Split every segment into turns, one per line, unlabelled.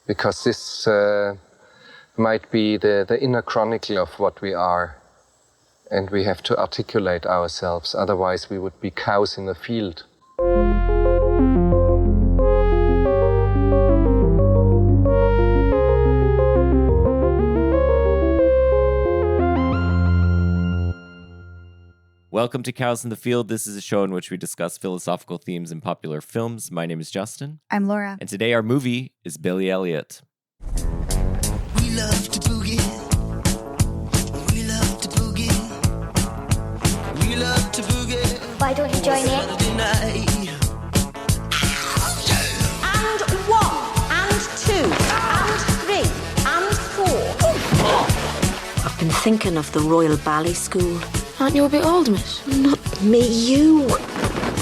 because this might be the inner chronicle of what we are, and we have to articulate ourselves, otherwise we would be cows in a field.
Welcome to Cows in the Field. This is a show in which we discuss philosophical themes in popular films. My name is Justin.
I'm Laura.
And today our movie is Billy Elliot.
We love to boogie. We love to boogie. We love to boogie.
Why don't you join in?
Saturday night.
And 1, and 2, and 3, and 4.
I've been thinking of the Royal Ballet School.
Aren't you a bit old, miss?
Not me, you.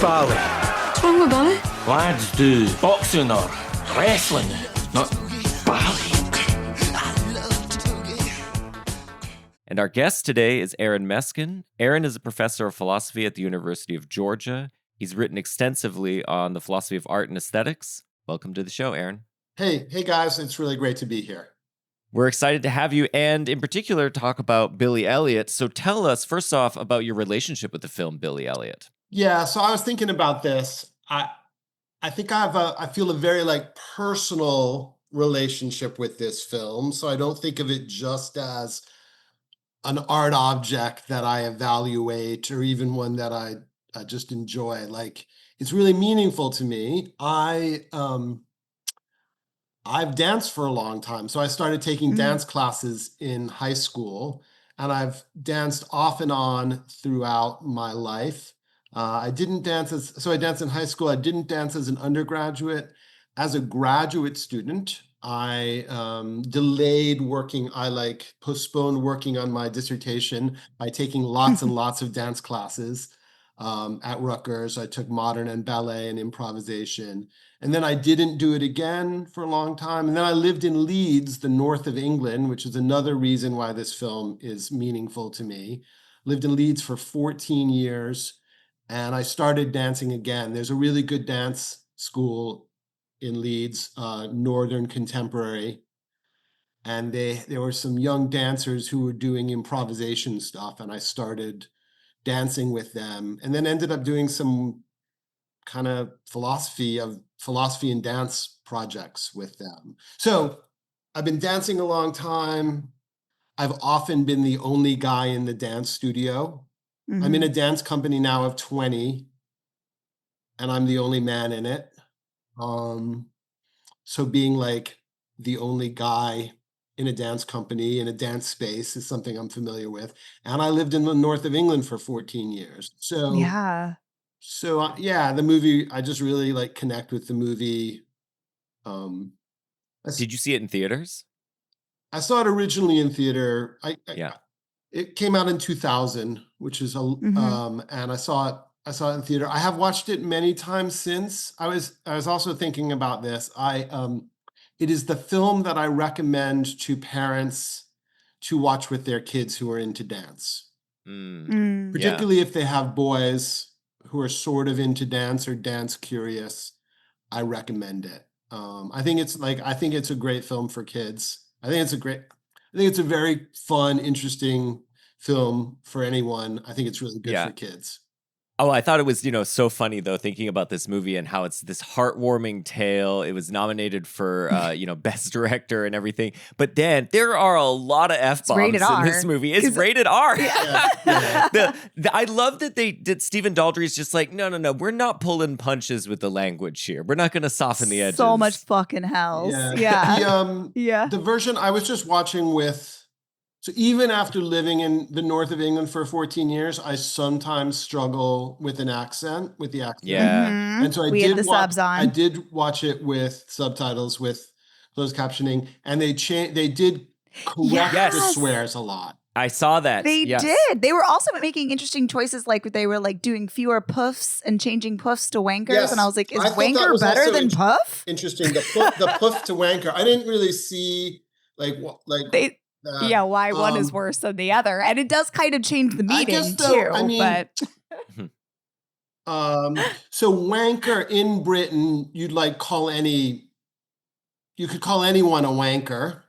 Ballet.
What's wrong with ballet?
Lads do boxing or wrestling, not ballet.
And our guest today is Aaron Meskin. Aaron is a professor of philosophy at the University of Georgia. He's written extensively on the philosophy of art and aesthetics. Welcome to the show, Aaron.
Hey guys, it's really great to be here.
We're excited to have you, and in particular, talk about Billy Elliot. So tell us, first off, about your relationship with the film Billy Elliot.
Yeah, so I was thinking about this. I think I feel a very personal relationship with this film. So I don't think of it just as an art object that I evaluate or even one that I just enjoy. Like, it's really meaningful to me. I've danced for a long time. So I started taking dance classes in high school, and I've danced off and on throughout my life. I danced in high school. I didn't dance as an undergraduate. As a graduate student, I postponed working on my dissertation by taking lots and lots of dance classes. At Rutgers, I took modern and ballet and improvisation. And then I didn't do it again for a long time. And then I lived in Leeds, the north of England, which is another reason why this film is meaningful to me. Lived in Leeds for 14 years, and I started dancing again. There's a really good dance school in Leeds, Northern Contemporary. And there were some young dancers who were doing improvisation stuff, and I started dancing with them, and then ended up doing some kind of philosophy and dance projects with them. So I've been dancing a long time. I've often been the only guy in the dance studio. Mm-hmm. I'm in a dance company now of 20, and I'm the only man in it. So being like the only guy in a dance company, in a dance space, is something I'm familiar with. And I lived in the north of England for 14 years. So the movie, I just really connect with the movie.
Did you see it in theaters?
I saw it originally in theater. It came out in 2000, which is and I saw it in theater. I have watched it many times since. I was also thinking about this. It is the film that I recommend to parents to watch with their kids who are into dance. Particularly if they have boys who are sort of into dance or dance curious. I recommend it. I think it's a great film for kids. I think it's a very fun, interesting film for anyone. I think it's really good for kids.
Oh, I thought it was, so funny, though, thinking about this movie and how it's this heartwarming tale. It was nominated for, Best Director and everything. But then there are a lot of F-bombs in this movie. It's rated R. Yeah. I love that Stephen Daldry's just like, no, we're not pulling punches with the language here. We're not going to soften the edges.
So much fucking hells.
Yeah. The version I was just watching so even after living in the north of England for 14 years, I sometimes struggle with the accent.
Yeah.
Mm-hmm.
And so I did watch it with subtitles, with closed captioning, and they did correct the swears a lot.
I saw that.
They did. They were also making interesting choices, like they were doing fewer puffs and changing puffs to wankers. Yes. And I was like, is wanker better than puff?
Interesting. The puff to wanker. I didn't really see
why one is worse than the other. And it does kind of change the meaning but
so wanker in Britain, you'd call any you could call anyone a wanker.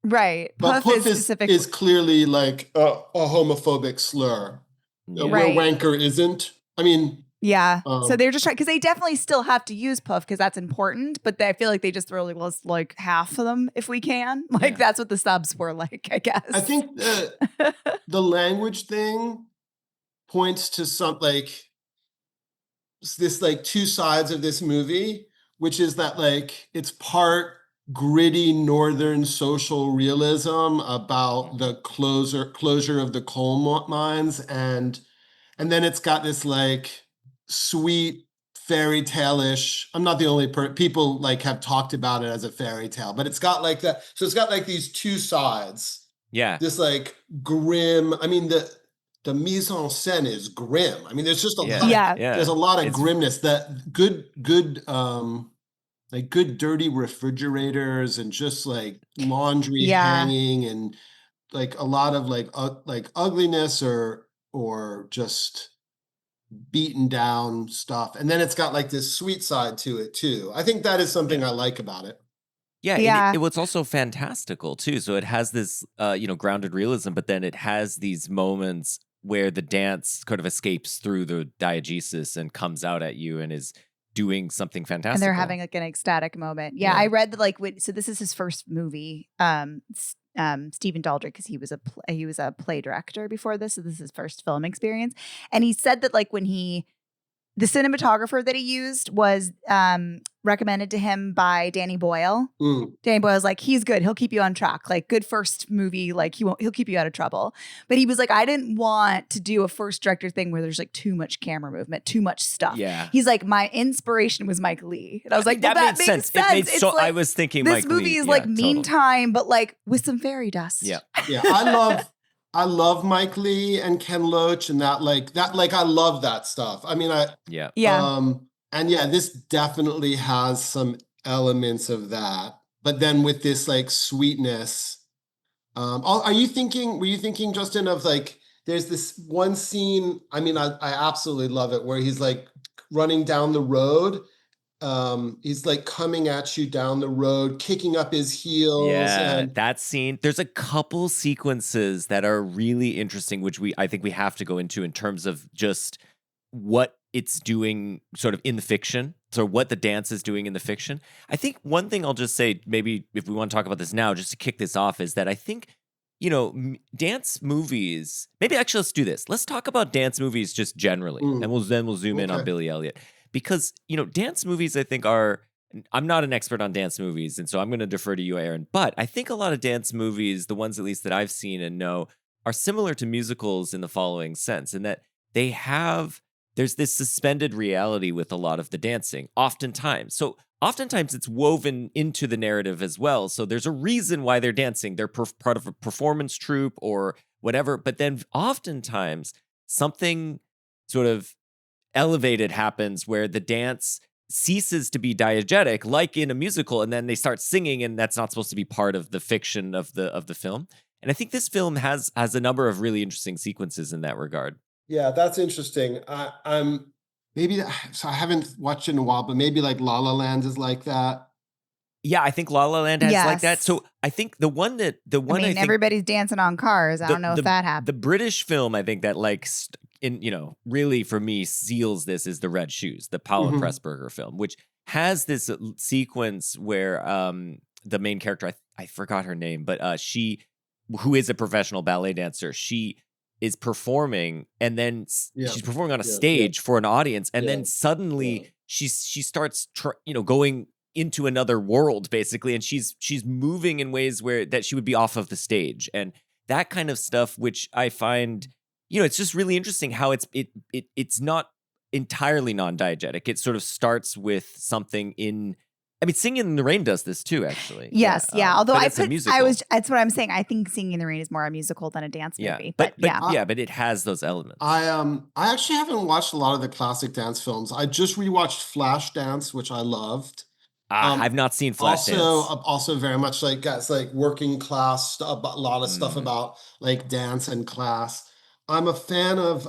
Right.
But
Puff
is clearly like a homophobic slur.
Yeah.
Where wanker isn't. I mean,
yeah. So they're just trying, because they definitely still have to use puff because that's important, but I feel like they just throw like half of them if we can. Like that's what the subs were like, I guess.
I think the language thing points to some like this like two sides of this movie, which is that like it's part gritty northern social realism about the closure of the coal mines, and then it's got this like sweet fairy tale-ish. I'm not the only people like have talked about it as a fairy tale, but it's got like that. So it's got like these two sides.
Yeah.
This like grim. I mean the mise en scène is grim. I mean, there's just a lot. There's a lot of grimness. That good like good dirty refrigerators and just like laundry hanging and like a lot of like ugliness or just beaten down stuff. And then it's got like this sweet side to it too. I think that is something I like about it.
Yeah, it was also fantastical too. So it has this, grounded realism, but then it has these moments where the dance kind of escapes through the diegesis and comes out at you and is doing something fantastic.
And they're having like an ecstatic moment. Yeah, I read that like so this is his first movie. Stephen Daldry, because he was a play director before this, so this is his first film experience. And he said that like when the cinematographer that he used was recommended to him by Danny Boyle. Danny Boyle's like, he's good. He'll keep you on track. Like, good first movie. Like, he'll keep you out of trouble. But he was like, I didn't want to do a first director thing where there's like too much camera movement, too much stuff.
Yeah.
He's like, my inspiration was Mike Lee. And I was like,
that
makes sense.
It made
It's
so
like,
I was thinking
this
Mike
movie
Lee.
is like Meantime, but like with some fairy dust.
Yeah.
Yeah. I love Mike Lee and Ken Loach and that I love that stuff. I mean, and this definitely has some elements of that, but then with this like sweetness. Were you thinking, Justin, of like, there's this one scene, I mean, I absolutely love it, where he's like running down the road. He's like coming at you down the road, kicking up his heels.
Yeah, that scene. There's a couple sequences that are really interesting, which I think we have to go into in terms of just what it's doing sort of in the fiction. So what the dance is doing in the fiction. I think one thing I'll just say, maybe if we want to talk about this now, just to kick this off, is that I think, dance movies, maybe actually let's do this. Let's talk about dance movies just generally, and we'll zoom in on Billy Elliot. Because, dance movies, I think I'm not an expert on dance movies, and so I'm going to defer to you, Aaron. But I think a lot of dance movies, the ones at least that I've seen and know, are similar to musicals in the following sense, in that there's this suspended reality with a lot of the dancing, oftentimes. So oftentimes it's woven into the narrative as well. So there's a reason why they're dancing. They're part of a performance troupe or whatever. But then oftentimes something sort of elevated happens where the dance ceases to be diegetic, like in a musical, and then they start singing, and that's not supposed to be part of the fiction of the film. And I think this film has a number of really interesting sequences in that regard.
Yeah, that's interesting. So I haven't watched it in a while, but maybe like La La Land is like that.
Yeah, I think La La Land has like that. So I think I think
everybody's dancing on cars. I don't know if that happened.
The British film, I think that really for me seals this is The Red Shoes, the Paula Pressburger film, which has this sequence where the main character, I forgot her name, but she, who is a professional ballet dancer, she is performing, and then she's performing on a stage for an audience, and then suddenly she starts going into another world basically, and she's moving in ways that she would be off of the stage, and that kind of stuff, which I find, it's just really interesting how it's not entirely non-diegetic. It sort of starts with something Singing in the Rain does this too, actually.
Yes, although
that's
what I'm saying. I think Singing in the Rain is more a musical than a dance movie. But
it has those elements.
I actually haven't watched a lot of the classic dance films. I just rewatched Flashdance, which I loved.
I've not seen Flashdance.
Also very much like guys like working class, a lot of stuff about like dance and class. I'm a fan of.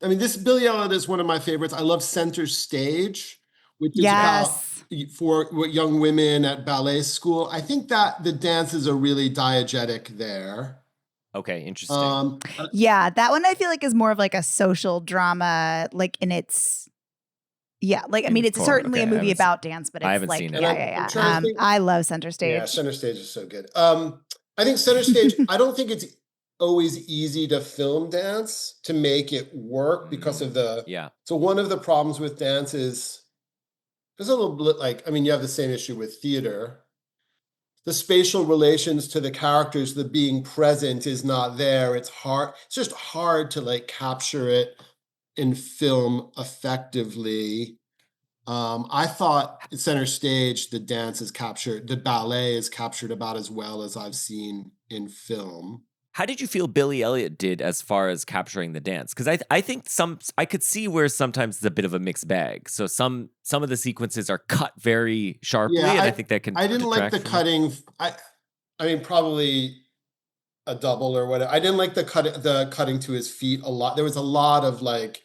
This Billy Elliot is one of my favorites. I love Center Stage, which is about for young women at ballet school, I think that the dances are really diegetic there.
Okay, interesting.
Yeah, that one I feel like is more of like a social drama, like in its I mean, it's certainly a movie about dance, but it's
haven't
like
seen it.
I love Center Stage.
Yeah, Center Stage is so good. I think Center Stage, I don't think it's always easy to film dance to make it work because of so one of the problems with dance is there's a little bit like, I mean, you have the same issue with theater. The spatial relations to the characters, the being present is not there. It's hard. It's just hard to like capture it in film effectively. I thought at Center Stage, the dance is captured, the ballet is captured about as well as I've seen in film.
How did you feel Billy Elliot did as far as capturing the dance? Because I think I could see where sometimes it's a bit of a mixed bag. So some of the sequences are cut very sharply, and I think that can.
I didn't like the cutting. I mean, probably a double or whatever. I didn't like the cutting to his feet a lot. There was a lot of like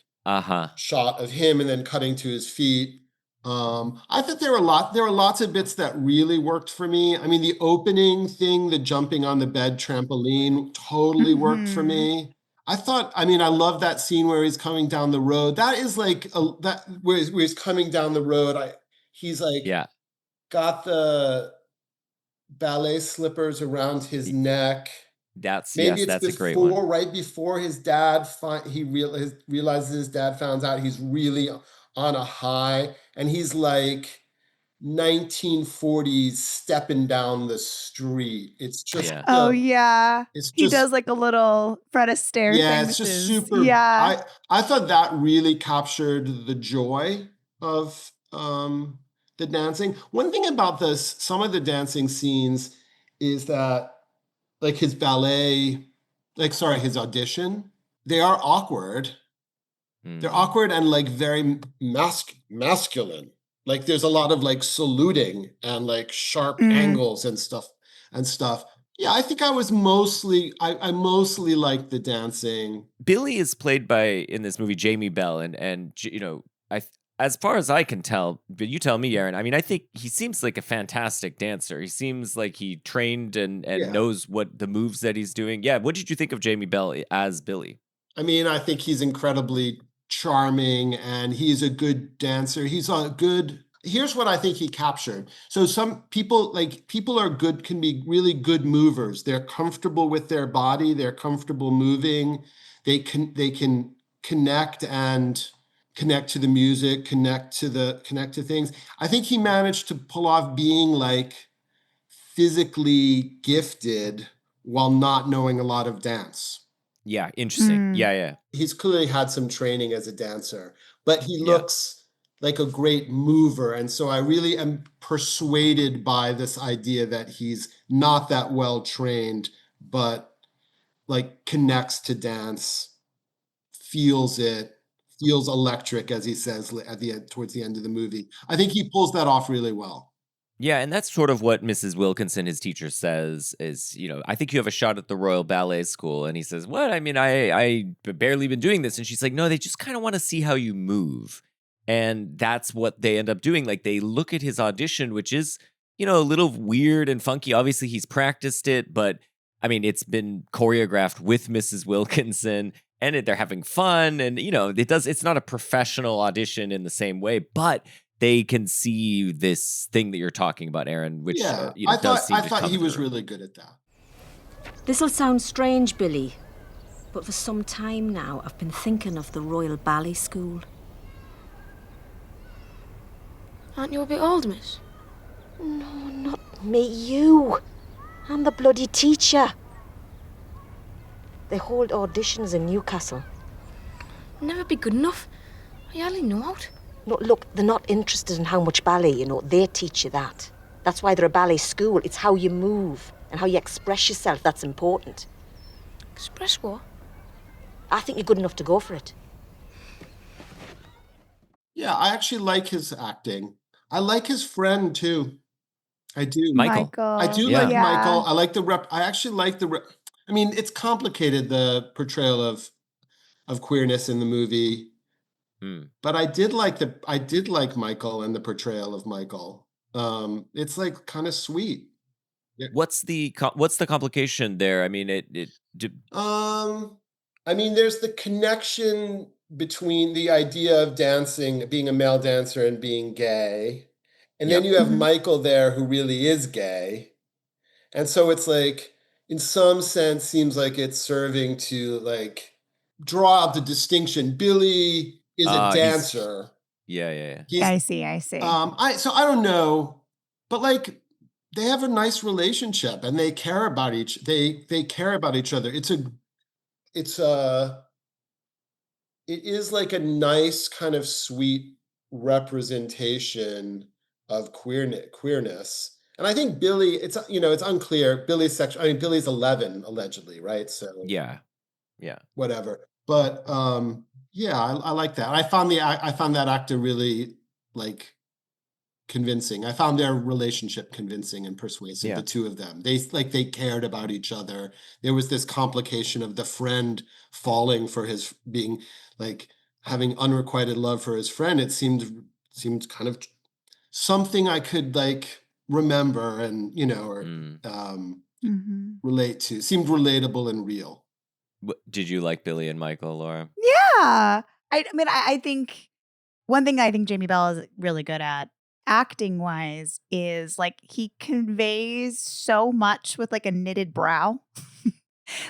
shot of him and then cutting to his feet. I thought there were lots of bits that really worked for me. I mean, the opening thing, the jumping on the bed trampoline totally worked for me. I love that scene where he's coming down the road. That is like where he's coming down the road. He's like got the ballet slippers around his neck.
That's a great one.
Right before his dad realizes his dad found out he's really on a high, and he's like 1940s stepping down the street. It's just
he does like a little Fred Astaire thing.
Yeah, it's just super. Yeah, I thought that really captured the joy of the dancing. One thing about some of the dancing scenes is that like his audition, they are awkward. They're awkward and like very masculine. Like there's a lot of like saluting and like sharp angles and stuff. Yeah, I think I mostly liked the dancing.
Billy is played by, in this movie, Jamie Bell, and you know, as far as I can tell, but you tell me, Aaron. I mean, I think he seems like a fantastic dancer. He seems like he trained and knows what the moves that he's doing. Yeah, what did you think of Jamie Bell as Billy?
I mean, I think he's incredibly charming and he's a good dancer. Here's what I think he captured. So some people are good, can be really good movers. They're comfortable with their body. They're comfortable moving. They can connect to the music, connect to things. I think he managed to pull off being like physically gifted while not knowing a lot of dance.
Yeah, interesting. Yeah.
He's clearly had some training as a dancer, but he looks like a great mover. And so I really am persuaded by this idea that he's not that well trained, but like connects to dance, feels electric, as he says at the end, towards the end of the movie. I think he pulls that off really well.
Yeah, and that's sort of what Mrs. Wilkinson, his teacher, says is, you know, I think you have a shot at the Royal Ballet School. And he says, what? I mean, I barely been doing this. And she's like, no, they just kind of want to see how you move. And that's what they end up doing. Like, they look at his audition, which is, you know, a little weird and funky. Obviously, he's practiced it, but I mean, it's been choreographed with Mrs. Wilkinson, and they're having fun. And, you know, it's not a professional audition in the same way, but they can see this thing that you're talking about, Aaron, which
I thought he was really good at that.
This'll sound strange, Billy, but for some time now, I've been thinking of the Royal Ballet School.
Aren't you a bit old, miss?
No, not me, you. I'm the bloody teacher. They hold auditions in Newcastle.
Never be good enough. I hardly know out.
No, look, they're not interested in how much ballet, you know. They teach you that. That's why they're a ballet school. It's how you move and how you express yourself that's important.
Express what?
I think you're good enough to go for it.
Yeah, I actually like his acting. I like his friend, too. I do.
Michael.
I do like Michael. I like I actually like I mean, it's complicated, the portrayal of queerness in the movie. But I did like Michael and the portrayal of Michael. It's like kind of sweet.
What's the complication there? I mean,
I mean, there's the connection between the idea of dancing, being a male dancer, and being gay, and then you have Michael there who really is gay, and so it's like, in some sense, seems like it's serving to like draw out the distinction. Billy is a dancer.
Yeah.
I see.
I don't know, but like they have a nice relationship and they care about they care about each other. It is like a nice kind of sweet representation of queerness. And I think Billy, it's unclear. Billy's 11 allegedly, right? So
yeah.
whatever. But yeah, I like that. I found that actor really like convincing. I found their relationship convincing and persuasive. The two of them, they cared about each other. There was this complication of the friend falling for his being like having unrequited love for his friend. It seemed kind of something I could like remember and relate to. Seemed relatable and real.
Did you like Billy and Michael, Laura?
Yeah. I mean, I think one thing I think Jamie Bell is really good at, acting wise, is like he conveys so much with like a knitted brow.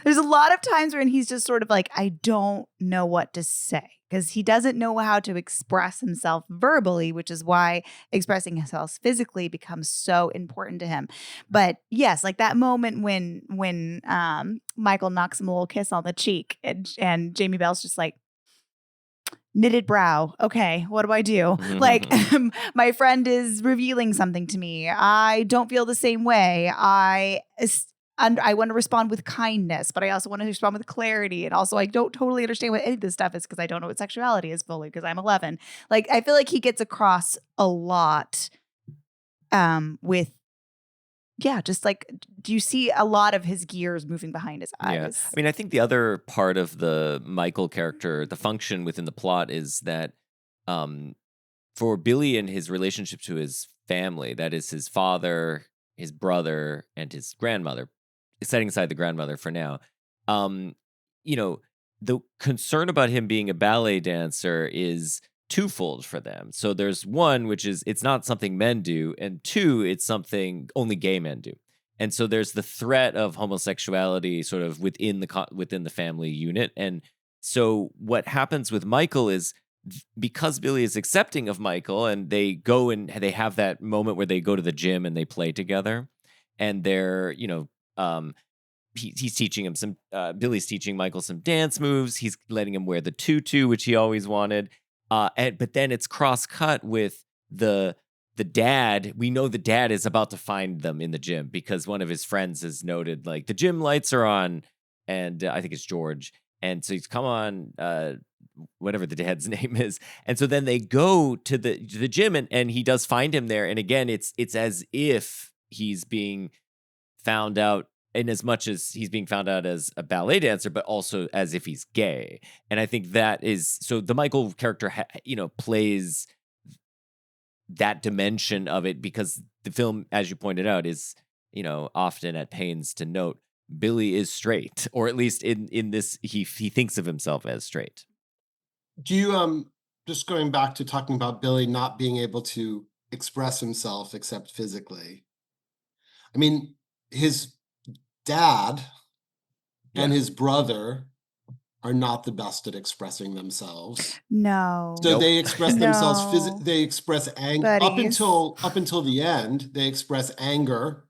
There's a lot of times when he's just sort of like, I don't know what to say, because he doesn't know how to express himself verbally, which is why expressing himself physically becomes so important to him. But yes, like that moment when Michael knocks him a little kiss on the cheek, and Jamie Bell's just like, knitted brow. Okay, what do I do? Like, my friend is revealing something to me. I don't feel the same way. I want to respond with kindness, but I also want to respond with clarity. And also, I don't totally understand what any of this stuff is because I don't know what sexuality is fully because I'm 11. Like, I feel like he gets across a lot with, just like, do you see a lot of his gears moving behind his eyes?
Yeah. I mean, I think the other part of the Michael character, the function within the plot, is that for Billy and his relationship to his family, that is his father, his brother, and his grandmother, setting aside the grandmother for now, the concern about him being a ballet dancer is twofold for them. So there's one, which is it's not something men do, and two, it's something only gay men do. And so there's the threat of homosexuality sort of within the family unit. And so what happens with Michael is, because Billy is accepting of Michael, and they go and they have that moment where they go to the gym and they play together, and they're, he's teaching him Billy's teaching Michael some dance moves. He's letting him wear the tutu, which he always wanted. But then it's cross-cut with the dad. We know the dad is about to find them in the gym because one of his friends has noted, like, the gym lights are on, and I think it's George. And so he's come on, whatever the dad's name is. And so then they go to the gym, and he does find him there. And again, it's as if he's being found out, in as much as he's being found out as a ballet dancer, but also as if he's gay. And I think that is, so the Michael character, plays that dimension of it, because the film, as you pointed out, is, often at pains to note Billy is straight, or at least in this, he thinks of himself as straight.
Do you, just going back to talking about Billy not being able to express himself except physically, I mean, his dad and his brother are not the best at expressing themselves.
No.
So they express themselves they express anger up until the end. They express anger,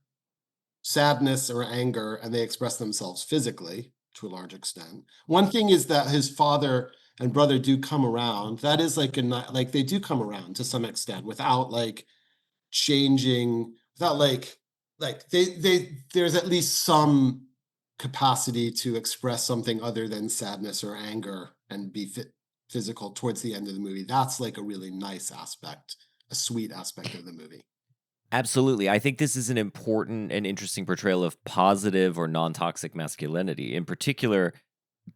sadness or anger, and they express themselves physically to a large extent. One thing is that his father and brother do come around. That is like they do come around to some extent without like changing, without like there's at least some capacity to express something other than sadness or anger and be physical towards the end of the movie. That's like a really nice aspect, a sweet aspect of the movie.
Absolutely. I think this is an important and interesting portrayal of positive or non-toxic masculinity. In particular,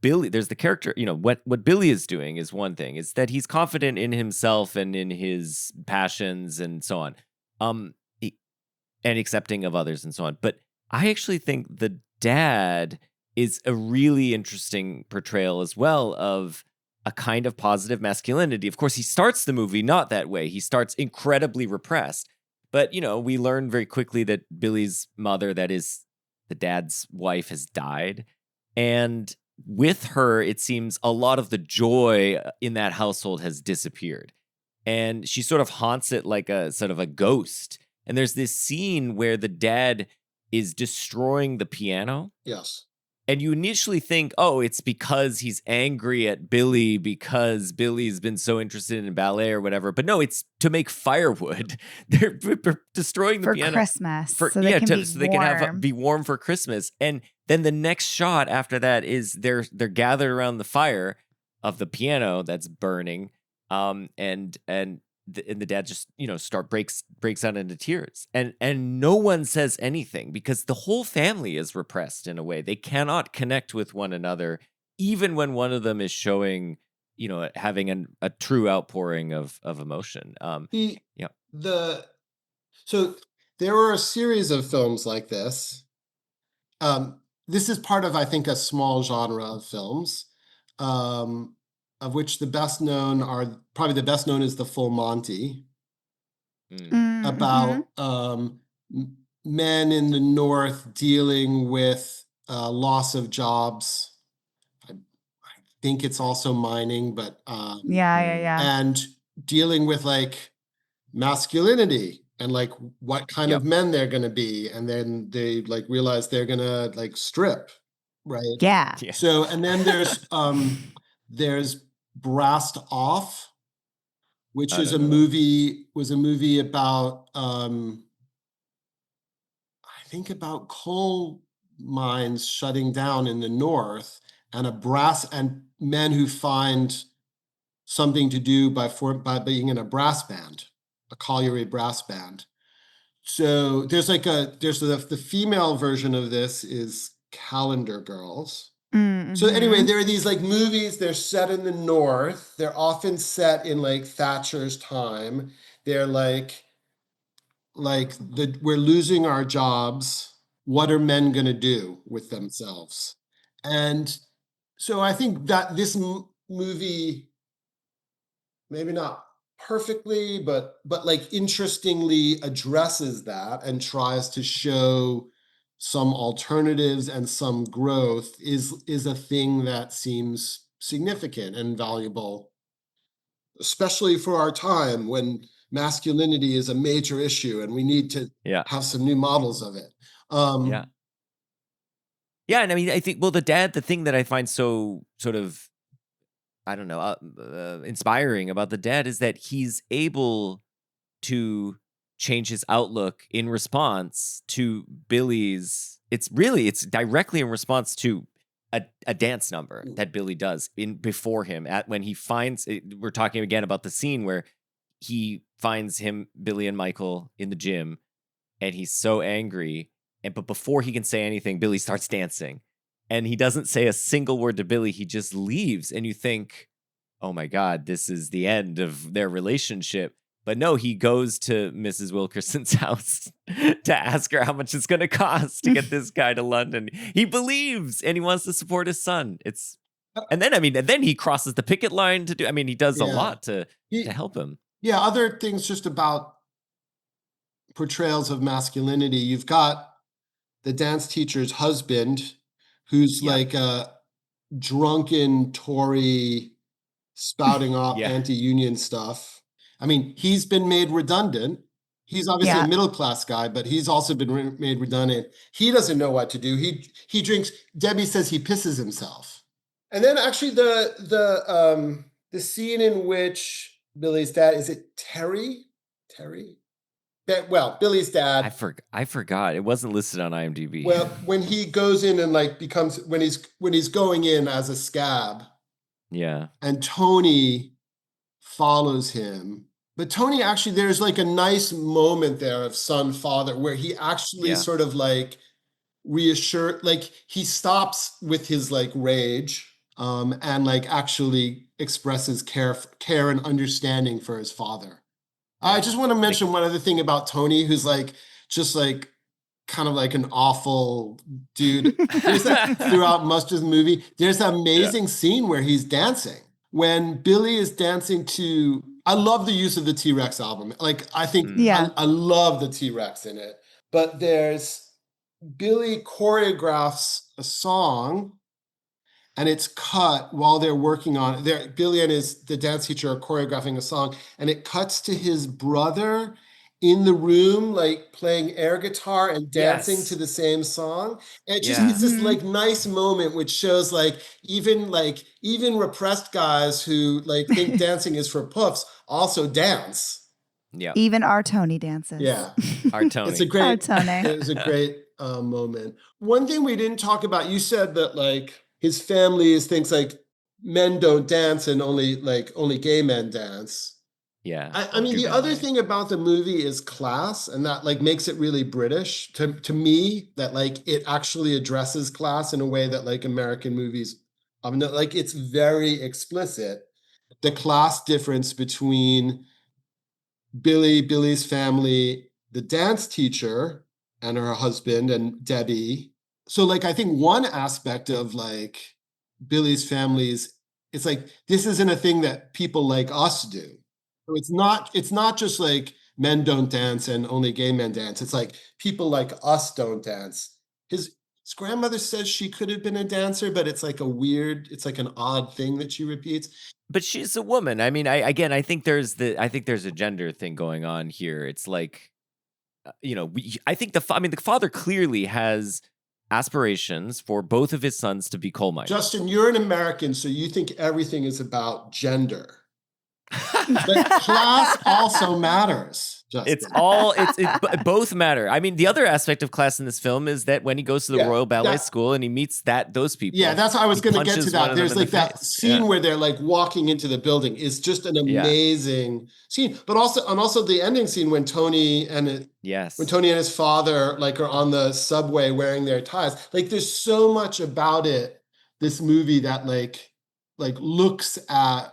Billy, there's the character, what Billy is doing is one thing, is that he's confident in himself and in his passions and so on. And accepting of others and so on. But I actually think the dad is a really interesting portrayal as well of a kind of positive masculinity. Of course, he starts the movie not that way. He starts incredibly repressed. But, we learn very quickly that Billy's mother, that is the dad's wife, has died. And with her, it seems a lot of the joy in that household has disappeared. And she sort of haunts it like a sort of a ghost. And there's this scene where the dad is destroying the piano.
Yes.
And you initially think, oh, it's because he's angry at Billy because Billy's been so interested in ballet or whatever. But no, it's to make firewood. They're destroying the piano.
Christmas,
so they can be warm for Christmas. And then the next shot after that is they're gathered around the fire of the piano that's burning. And the dad just breaks out into tears, and no one says anything because the whole family is repressed in a way. They cannot connect with one another, even when one of them is showing having a true outpouring of emotion.
So there were a series of films like this. This is part of, I think, a small genre of films, of which the best known is The Full Monty, about men in the North dealing with loss of jobs. I think it's also mining, but and dealing with like masculinity and like what kind of men they're going to be, and then they like realize they're going to like strip, right?
Yeah.
So and then there's Brassed Off, which is a movie about I think about coal mines shutting down in the North, and and men who find something to do by being in a brass band, a colliery brass band. So there's the female version of this is Calendar Girls. So anyway, there are these like movies, they're set in the North. They're often set in like Thatcher's time. They're we're losing our jobs. What are men going to do with themselves? And so I think that this movie, maybe not perfectly, but like interestingly addresses that and tries to show some alternatives and some growth is a thing that seems significant and valuable, especially for our time when masculinity is a major issue and we need to have some new models of it.
Yeah, and I mean, I think, well, the thing that I find so sort of, I don't know, inspiring about the dad is that he's able to change his outlook in response to Billy's. It's directly in response to a dance number that Billy does before him when he finds. We're talking again about the scene where he finds Billy and Michael in the gym, and he's so angry. But before he can say anything, Billy starts dancing, and he doesn't say a single word to Billy. He just leaves, and you think, "Oh my God, this is the end of their relationship." But no, he goes to Mrs. Wilkerson's house to ask her how much it's going to cost to get this guy to London. He believes, and he wants to support his son. And then he crosses the picket line to do. I mean, he does a lot to help him.
Yeah, other things just about portrayals of masculinity. You've got the dance teacher's husband, who's like a drunken Tory spouting off anti-union stuff. I mean, he's been made redundant. He's obviously a middle-class guy, but he's also been made redundant. He doesn't know what to do. He drinks. Debbie says he pisses himself. And then actually the scene in which Billy's dad, is it Terry? Well, Billy's dad.
I forgot. It wasn't listed on IMDb.
Well, when he goes in and like when he's going in as a scab.
Yeah.
And Tony follows him. But Tony actually, there's like a nice moment there of son-father where he actually sort of like reassure, like he stops with his like rage and like actually expresses care and understanding for his father. I just want to mention one other thing about Tony, who's like just like kind of like an awful dude. There's that throughout most of the movie. There's that amazing scene where he's dancing. When Billy is dancing to, I love the use of the T-Rex album. Like, I think I love the T-Rex in it. But there's Billy choreographs a song and it's cut while they're working on it. Billy and the dance teacher are choreographing a song, and it cuts to his brother in the room, like playing air guitar and dancing to the same song. And it's this like nice moment which shows like even repressed guys who like think dancing is for puffs also dance.
Yeah.
Even our Tony dances.
Yeah.
Our Tony.
It's a great moment. One thing we didn't talk about, you said that like his family is things like men don't dance and only gay men dance.
Yeah.
I mean, the other thing about the movie is class, and that like makes it really British to me, that like it actually addresses class in a way that like American movies, like it's very explicit. The class difference between Billy's family, the dance teacher and her husband and Debbie. So like, I think one aspect of like Billy's families, it's like, this isn't a thing that people like us do. So it's not just like men don't dance and only gay men dance. It's like people like us don't dance. His grandmother says she could have been a dancer, but it's like it's like an odd thing that she repeats.
But she's a woman. I mean, I think there's a gender thing going on here. It's like, I think the father clearly has aspirations for both of his sons to be coal miners.
Justin, you're an American, so you think everything is about gender. But class also matters. Justin.
It's both matter. I mean, the other aspect of class in this film is that when he goes to the Royal Ballet School and he meets those people.
Yeah, that's how I was going to get to that. There's like that scene where they're like walking into the building is just an amazing scene. But also the ending scene when Tony and his father like are on the subway wearing their ties. Like there's so much about it, this movie, that like looks at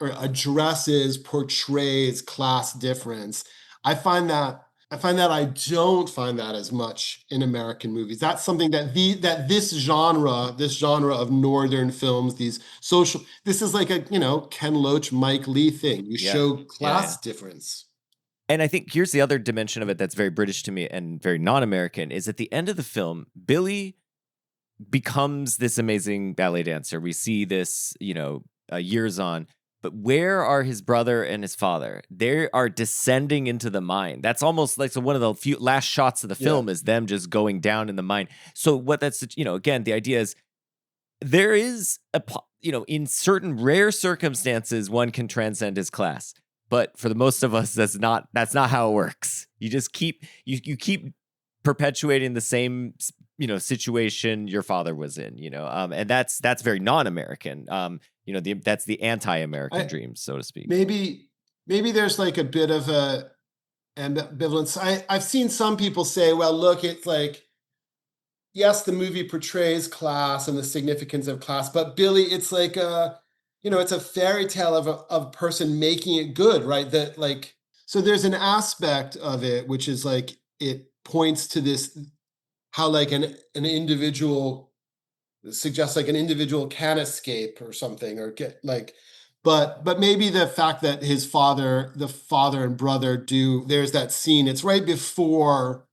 or addresses, portrays class difference. I find that I don't find that as much in American movies. That's something that this genre of Northern films, this is like a, Ken Loach, Mike Leigh thing. You show class difference.
And I think here's the other dimension of it that's very British to me and very non-American, is at the end of the film, Billy becomes this amazing ballet dancer. We see this, years on. But where are his brother and his father? They are descending into the mine. That's almost like one of the few last shots of the film is them just going down in the mine. So what that's, again, the idea is there is in certain rare circumstances, one can transcend his class. But for the most of us, that's not how it works. You just keep perpetuating the same situation your father was in, and that's very non-American. That's the anti-American dream, so to speak.
Maybe there's like a bit of a ambivalence. I've seen some people say, well, look, it's like, yes, the movie portrays class and the significance of class, but Billy, it's like it's a fairy tale of a person making it good, right? That like, so there's an aspect of it which is like, it points to this, how like an individual suggests like an individual can escape or something, or get like, but maybe the fact that the father and brother there's that scene, it's right before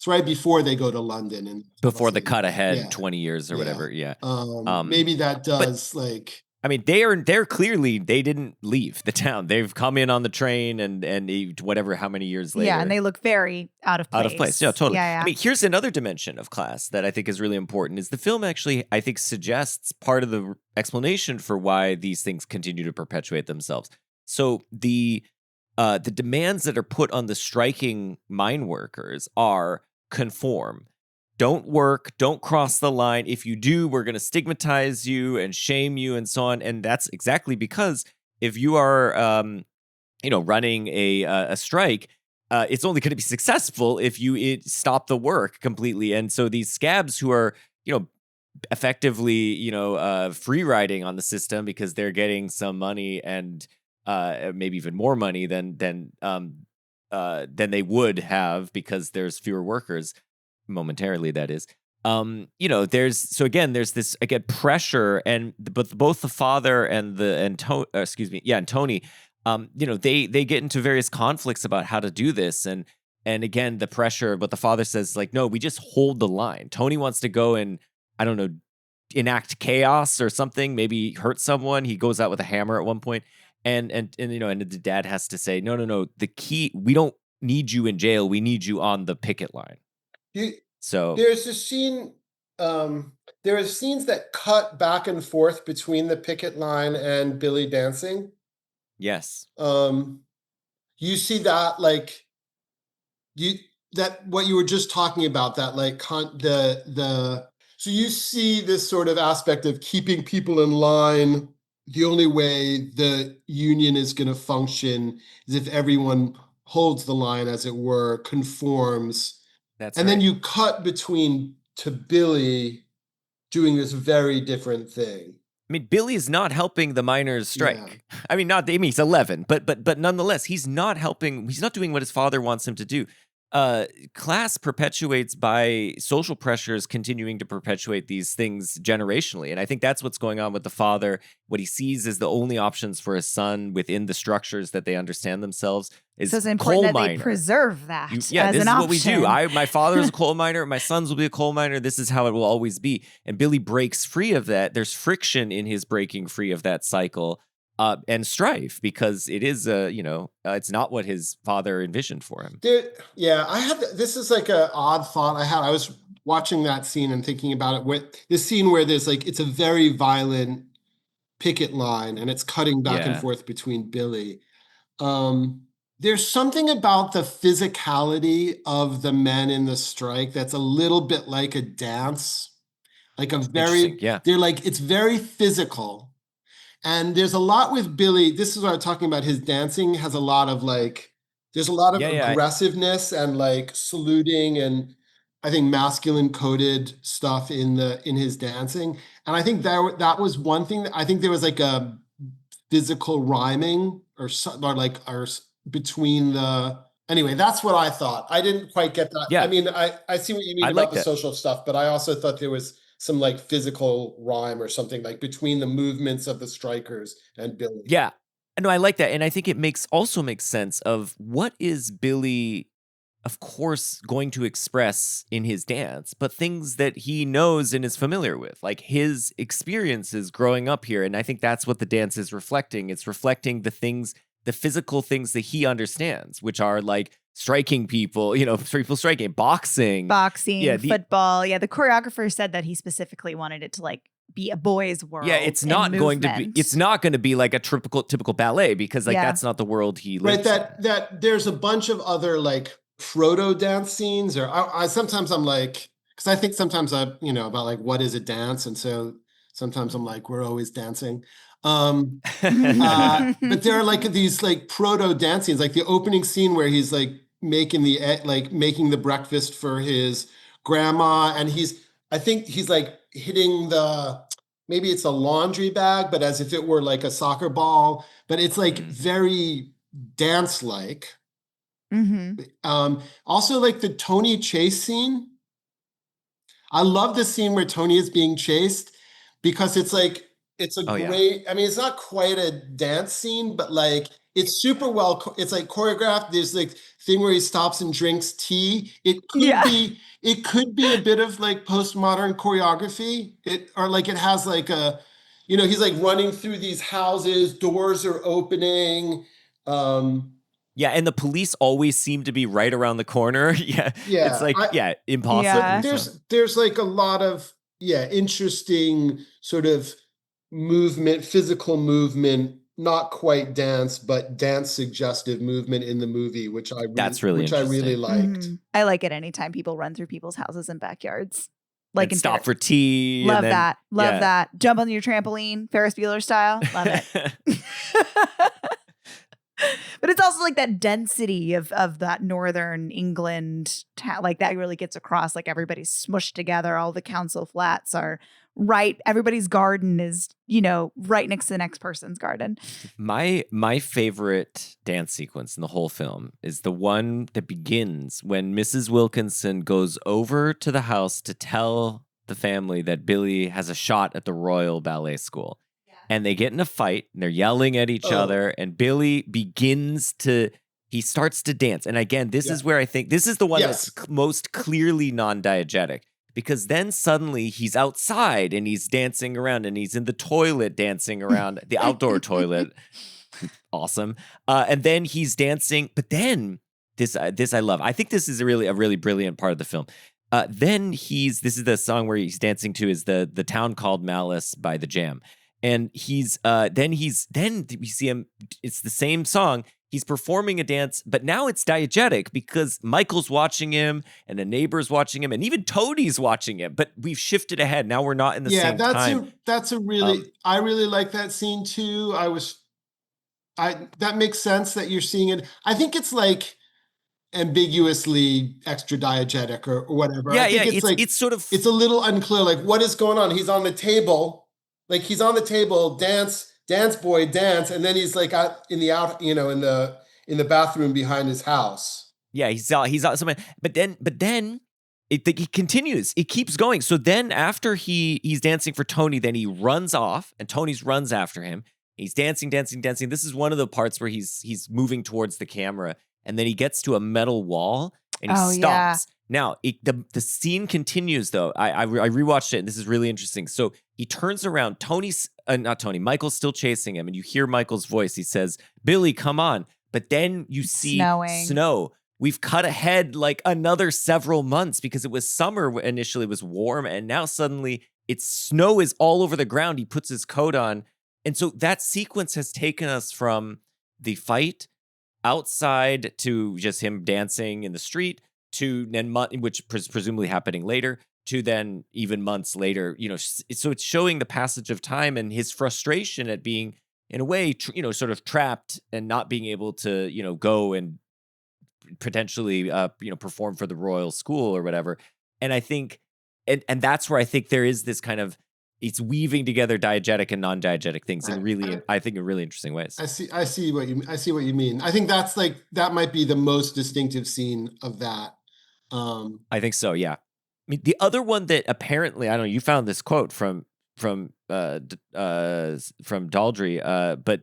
they go to London and
before the cut ahead 20 years or whatever. Yeah.
Maybe that does
I mean, they're clearly, they didn't leave the town. They've come in on the train and whatever, how many years later.
Yeah, and they look very out of place.
Out of place, yeah, totally.
Yeah.
I mean, here's another dimension of class that I think is really important, is the film actually, I think, suggests part of the explanation for why these things continue to perpetuate themselves. So the demands that are put on the striking mine workers are conform. Don't work, don't cross the line. If you do, we're going to stigmatize you and shame you and so on. And that's exactly because if you are, running a strike, it's only going to be successful if you stop the work completely. And so these scabs who are, effectively, free riding on the system because they're getting some money and maybe even more money than they would have because there's fewer workers momentarily. That is, there's this again pressure, but both the father and Tony, they get into various conflicts about how to do this, and again the pressure. But the father says like, no, we just hold the line. Tony wants to go and I don't know, enact chaos or something, maybe hurt someone. He goes out with a hammer at one point. And the dad has to say, no, the key, we don't need you in jail. We need you on the picket line. So
there's a scene, there are scenes that cut back and forth between the picket line and Billy dancing.
Yes.
You see that like what you were just talking about, that like so you see this sort of aspect of keeping people in line. The only way the union is going to function is if everyone holds the line, as it were, conforms. Then you cut between to Billy doing this very different thing.
I mean, Billy is not helping the miners strike. Yeah. I mean, he's 11, but nonetheless, he's not helping. He's not doing what his father wants him to do. Class perpetuates by social pressures continuing to perpetuate these things generationally. And I think that's what's going on with the father. What he sees as the only options for his son within the structures that they understand themselves is
so it's important that they preserve that as an option.
This is what we do. My father is a coal miner. My sons will be a coal miner. This is how it will always be. And Billy breaks free of that. There's friction in his breaking free of that cycle. And strife, because it is, it's not what his father envisioned for him.
This is like an odd thought I had. I was watching that scene and thinking about it. With this scene where there's like, it's a very violent picket line and it's cutting back and forth between Billy. There's something about the physicality of the men in the strike that's a little bit like a dance, like a very, they're like, it's very physical. And there's a lot with Billy. This is what I'm talking about. His dancing has a lot of like, there's a lot of aggressiveness and like saluting and I think masculine coded stuff in his dancing. And I think that was one thing that I think there was like a physical rhyming or between the, anyway, that's what I thought. I didn't quite get that. Yeah. I mean, I see what you mean about the social stuff, but I also thought there was some like physical rhyme or something like between the movements of the strikers and Billy.
Yeah. No, I like that. And I think it also makes sense of what is Billy, of course, going to express in his dance, but things that he knows and is familiar with, like his experiences growing up here. And I think that's what the dance is reflecting. It's reflecting the physical things that he understands, which are like striking people, people striking, boxing,
football. Yeah, the choreographer said that he specifically wanted it to like be a boy's world.
Yeah, it's not going to be like a typical ballet because like that's not the world he lives in.
That there's a bunch of other like proto dance scenes, or I sometimes I'm like, because I think sometimes about like what is a dance, and so sometimes I'm like, we're always dancing. But there are like these like proto dance scenes, like the opening scene where he's like making the breakfast for his grandma, and I think he's like hitting maybe it's a laundry bag, but as if it were like a soccer ball, but it's like very dance like. Mm-hmm. Also like the Tony chase scene. I love the scene where Tony is being chased because it's like, it's a great, I mean, it's not quite a dance scene, but like it's super well, it's like choreographed. There's like thing where he stops and drinks tea. It could be a bit of like postmodern choreography. It has like a, he's like running through these houses, doors are opening.
Yeah, and the police always seem to be right around the corner. It's like, impossible.
Yeah. There's like a lot of, interesting sort of movement, physical movement, not quite dance, but dance suggestive movement in the movie, which I really liked.
Mm-hmm. I like it anytime people run through people's houses and backyards. Like
and stop for tea.
Love that. Love that. Jump on your trampoline, Ferris Bueller style. Love it. But it's also like that density of that northern England, like that really gets across. Like everybody's smushed together. All the council flats are right. Everybody's garden is, right next to the next person's garden.
My favorite dance sequence in the whole film is the one that begins when Mrs. Wilkinson goes over to the house to tell the family that Billy has a shot at the Royal Ballet School. And they get in a fight and they're yelling at each other. And Billy he starts to dance. And again, this is where I think this is the one that's most clearly non-diegetic, because then suddenly he's outside and he's dancing around and he's in the toilet dancing around the outdoor toilet. Awesome. And then he's dancing. But then this I love. I think this is a really brilliant part of the film. Then this is the song where he's dancing to is the Town Called Malice by The Jam. And then we see him, it's the same song. He's performing a dance, but now it's diegetic because Michael's watching him and a neighbor's watching him and even Tony's watching him, but we've shifted ahead. Now we're not in the same time.
That's a really, I really like that scene too. That makes sense that you're seeing it. I think it's like ambiguously extra diegetic or whatever.
Yeah,
I think it's a little unclear. Like what is going on? He's on the table. Like he's on the table, dance, boy, dance, and then he's like in the bathroom behind his house.
Yeah, he's out somewhere. But then it continues. It keeps going. So then after he's dancing for Tony, then he runs off, and Tony's runs after him. He's dancing. This is one of the parts where he's moving towards the camera, and then he gets to a metal wall and he stops. Yeah. Now, the scene continues, though. I rewatched it, and this is really interesting. So he turns around. Michael's still chasing him, and you hear Michael's voice. He says, "Billy, come on." But then you see snow. We've cut ahead like another several months because it was summer initially, it was warm, and now suddenly snow is all over the ground. He puts his coat on. And so that sequence has taken us from the fight outside to just him dancing in the street, to then which presumably happening later, to then even months later, so it's showing the passage of time and his frustration at being, in a way, sort of trapped and not being able to, go and potentially, perform for the royal school or whatever. And I think, and that's where I think there is this kind of, it's weaving together diegetic and non-diegetic things in really, I think, in really interesting ways.
I see what you mean. I think that might be the most distinctive scene of that.
I think so. Yeah. I mean, the other one that apparently, I don't know, you found this quote from Daldry, but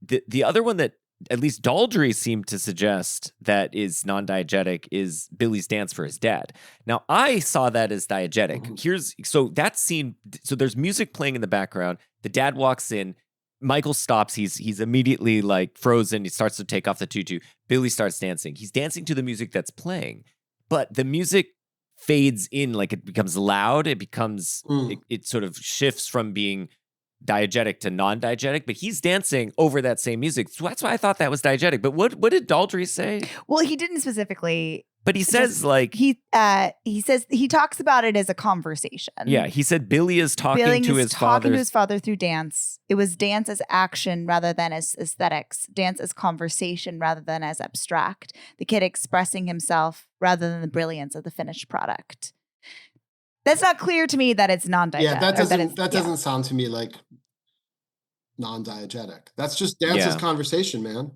the other one that at least Daldry seemed to suggest that is non-diegetic is Billy's dance for his dad. Now, I saw that as diegetic. Mm-hmm. So that scene, so there's music playing in the background. The dad walks in. Michael stops. He's immediately like frozen. He starts to take off the tutu. Billy starts dancing. He's dancing to the music that's playing. But the music fades in, like it becomes loud. It becomes, it sort of shifts from being diegetic to non-diegetic, but he's dancing over that same music. So that's why I thought that was diegetic. But what did Daldry say?
Well, he didn't specifically.
But he says
he says he talks about it as a conversation.
Yeah, he said Billy is talking to his
father through dance. It was dance as action rather than as aesthetics. Dance as conversation rather than as abstract. The kid expressing himself rather than the brilliance of the finished product. That's not clear to me that it's non-diegetic.
Yeah, that doesn't sound to me like non-diegetic. That's just dance as conversation, man.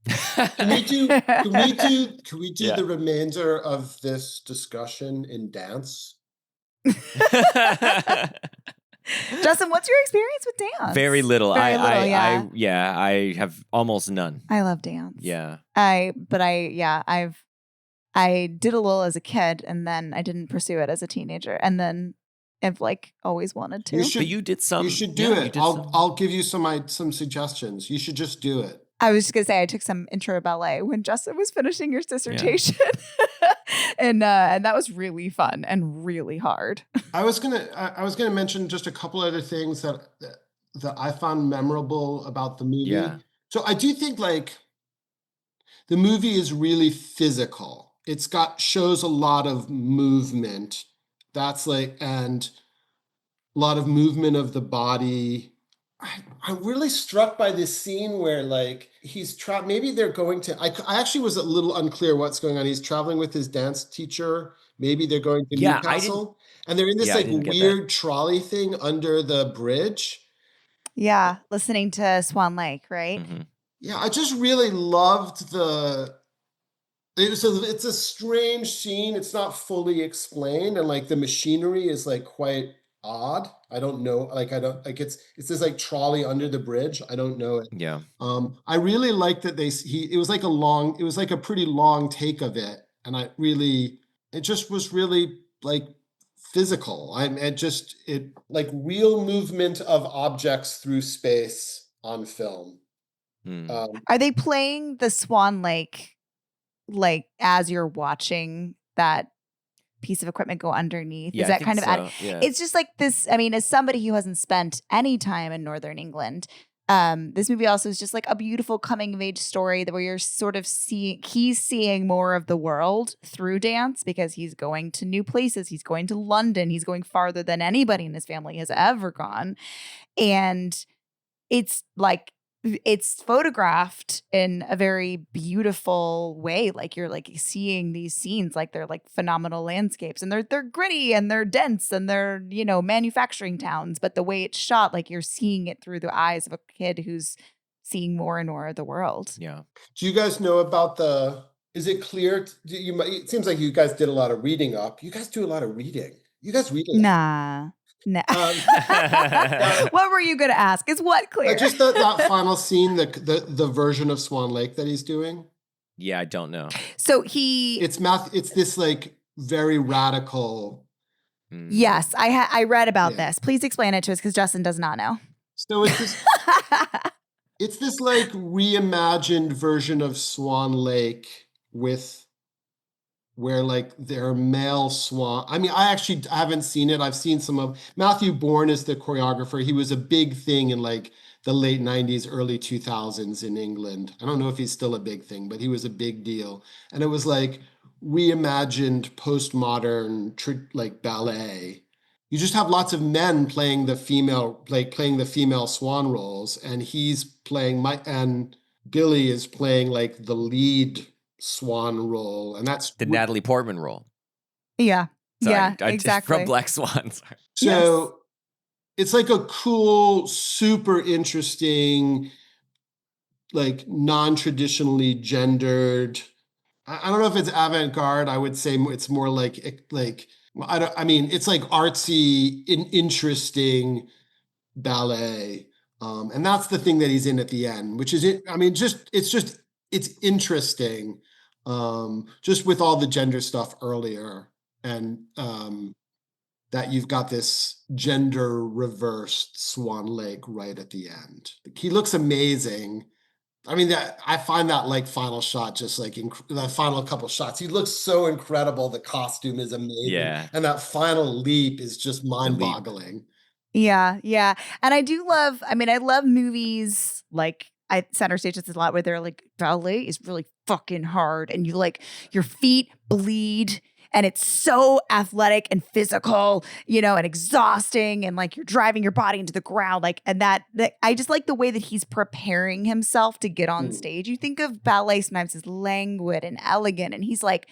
Can we do the remainder of this discussion in dance?
Justin, what's your experience with dance?
Very little. I have almost none.
I love dance.
Yeah.
I did a little as a kid, and then I didn't pursue it as a teenager, and then I've always wanted to.
But you did some.
You should do it. I'll give you some suggestions. You should just do it.
I was just gonna say I took some intro ballet when Justin was finishing your dissertation, and that was really fun and really hard.
I was gonna mention just a couple other things that I found memorable about the movie.
Yeah.
So I do think the movie is really physical. It's shows a lot of movement. And a lot of movement of the body. I'm really struck by this scene where like he's maybe they're going to, I actually was a little unclear what's going on. He's traveling with his dance teacher. Maybe they're going to
Yeah,
Newcastle and they're in this
I
like
didn't get that.
weird trolley thing under the bridge.
Yeah, listening to Swan Lake, right?
Mm-hmm.
Yeah, I just really loved it's a strange scene. It's not fully explained, and like the machinery is like quite odd. I don't know. Like I don't like it's this like trolley under the bridge. I don't know it.
Yeah.
I really liked that it was like a pretty long take of it, and it just was really like physical. It like real movement of objects through space on film.
Are they playing the Swan Lake like as you're watching that piece of equipment go underneath?
Yeah,
is that kind of
yeah.
It's just like this. I mean, as somebody who hasn't spent any time in Northern England, this movie also is just like a beautiful coming of age story where you're sort of he's seeing more of the world through dance because he's going to new places. He's going to London. He's going farther than anybody in his family has ever gone. And it's like, it's photographed in a very beautiful way. Like you're like seeing these scenes like they're like phenomenal landscapes, and they're gritty and they're dense and they're, you know, manufacturing towns. But the way it's shot, like you're seeing it through the eyes of a kid who's seeing more and more of the world.
Yeah.
Do you guys know about is it clear? It seems like you guys did a lot of reading up. You guys do a lot of reading. You guys read a lot.
Nah. What were you going to ask? Is what clear?
Just that final scene, the version of Swan Lake that he's doing.
Yeah, I don't know.
So
it's this like very radical.
Yes, I read about this. Please explain it to us because Justin does not know.
So it's this like reimagined version of Swan Lake where like there are male swan. I mean, I haven't seen it. I've seen some of Matthew Bourne is the choreographer. He was a big thing in like the late 90s, early 2000s in England. I don't know if he's still a big thing, but he was a big deal. And it was like reimagined postmodern like ballet. You just have lots of men playing the female swan roles, and he's playing and Billy is playing like the lead swan role, and that's
the Natalie Portman role.
Yeah.
Sorry,
yeah, exactly.
From Black Swan. Sorry.
So it's like a cool, super interesting, like non-traditionally gendered. I don't know if it's avant-garde. I would say it's more like it's like artsy, interesting ballet. And that's the thing that he's in at the end, which is it. I mean, it's interesting. Just with all the gender stuff earlier, and that you've got this gender reversed Swan Lake right at the end. He looks amazing. I mean, I find that like final shot, just like the final couple shots, he looks so incredible. The costume is amazing, and that final leap is just mind-boggling.
Yeah, yeah, and I do love. I mean, I love movies like Center Stage is a lot where they're like ballet is really fucking hard, and you like your feet bleed. And it's so athletic and physical, you know, and exhausting. And like you're driving your body into the ground. Like, and that I just like the way that he's preparing himself to get on stage. You think of ballet sometimes as languid and elegant. And he's like,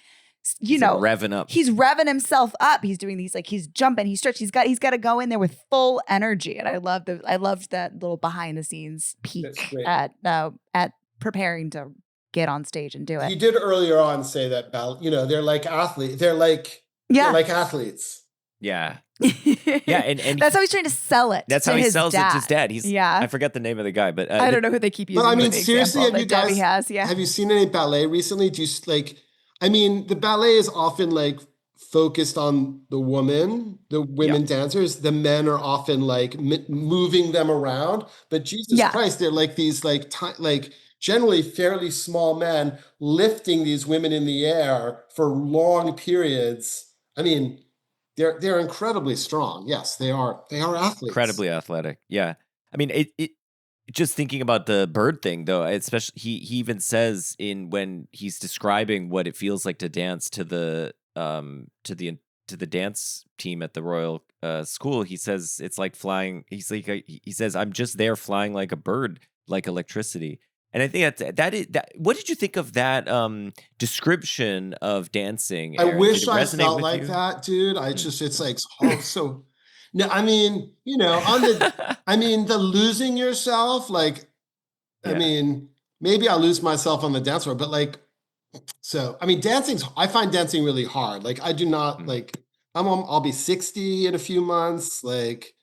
he's
revving up.
He's revving himself up. He's doing these, like he's jumping, he's stretching. He's got to go in there with full energy. And I loved that little behind the scenes peek at preparing to get on stage and do it.
He did earlier on say that they're like athletes. They're like athletes.
Yeah. Yeah, and
that's how he's trying to sell it.
That's how he sells it to his dad. I forget the name of the guy, but
I don't know who they keep using.
But I mean, seriously,
have
you seen any ballet recently? Do you like? I mean, the ballet is often like focused on the women dancers. The men are often like moving them around. But Jesus Christ, they're like these like generally fairly small men lifting these women in the air for long periods. I mean, they're incredibly strong. Yes, they are athletes.
Incredibly athletic. Yeah. I mean, it just thinking about the bird thing though, especially he even says when he's describing what it feels like to dance to the to the dance team at the Royal School, he says it's like flying. He says, I'm just there flying like a bird, like electricity. And I think that. What did you think of that description of dancing,
I
Aaron?
wish
Did it
I
resonate
felt
with
like
you?
that, dude. It's like, oh, so. No, I mean, on the losing yourself, like, I
Yeah.
mean, maybe I lose myself on the dance floor, but like, so, I mean, I find dancing really hard. Like, I do not like, I'll be 60 in a few months. Like,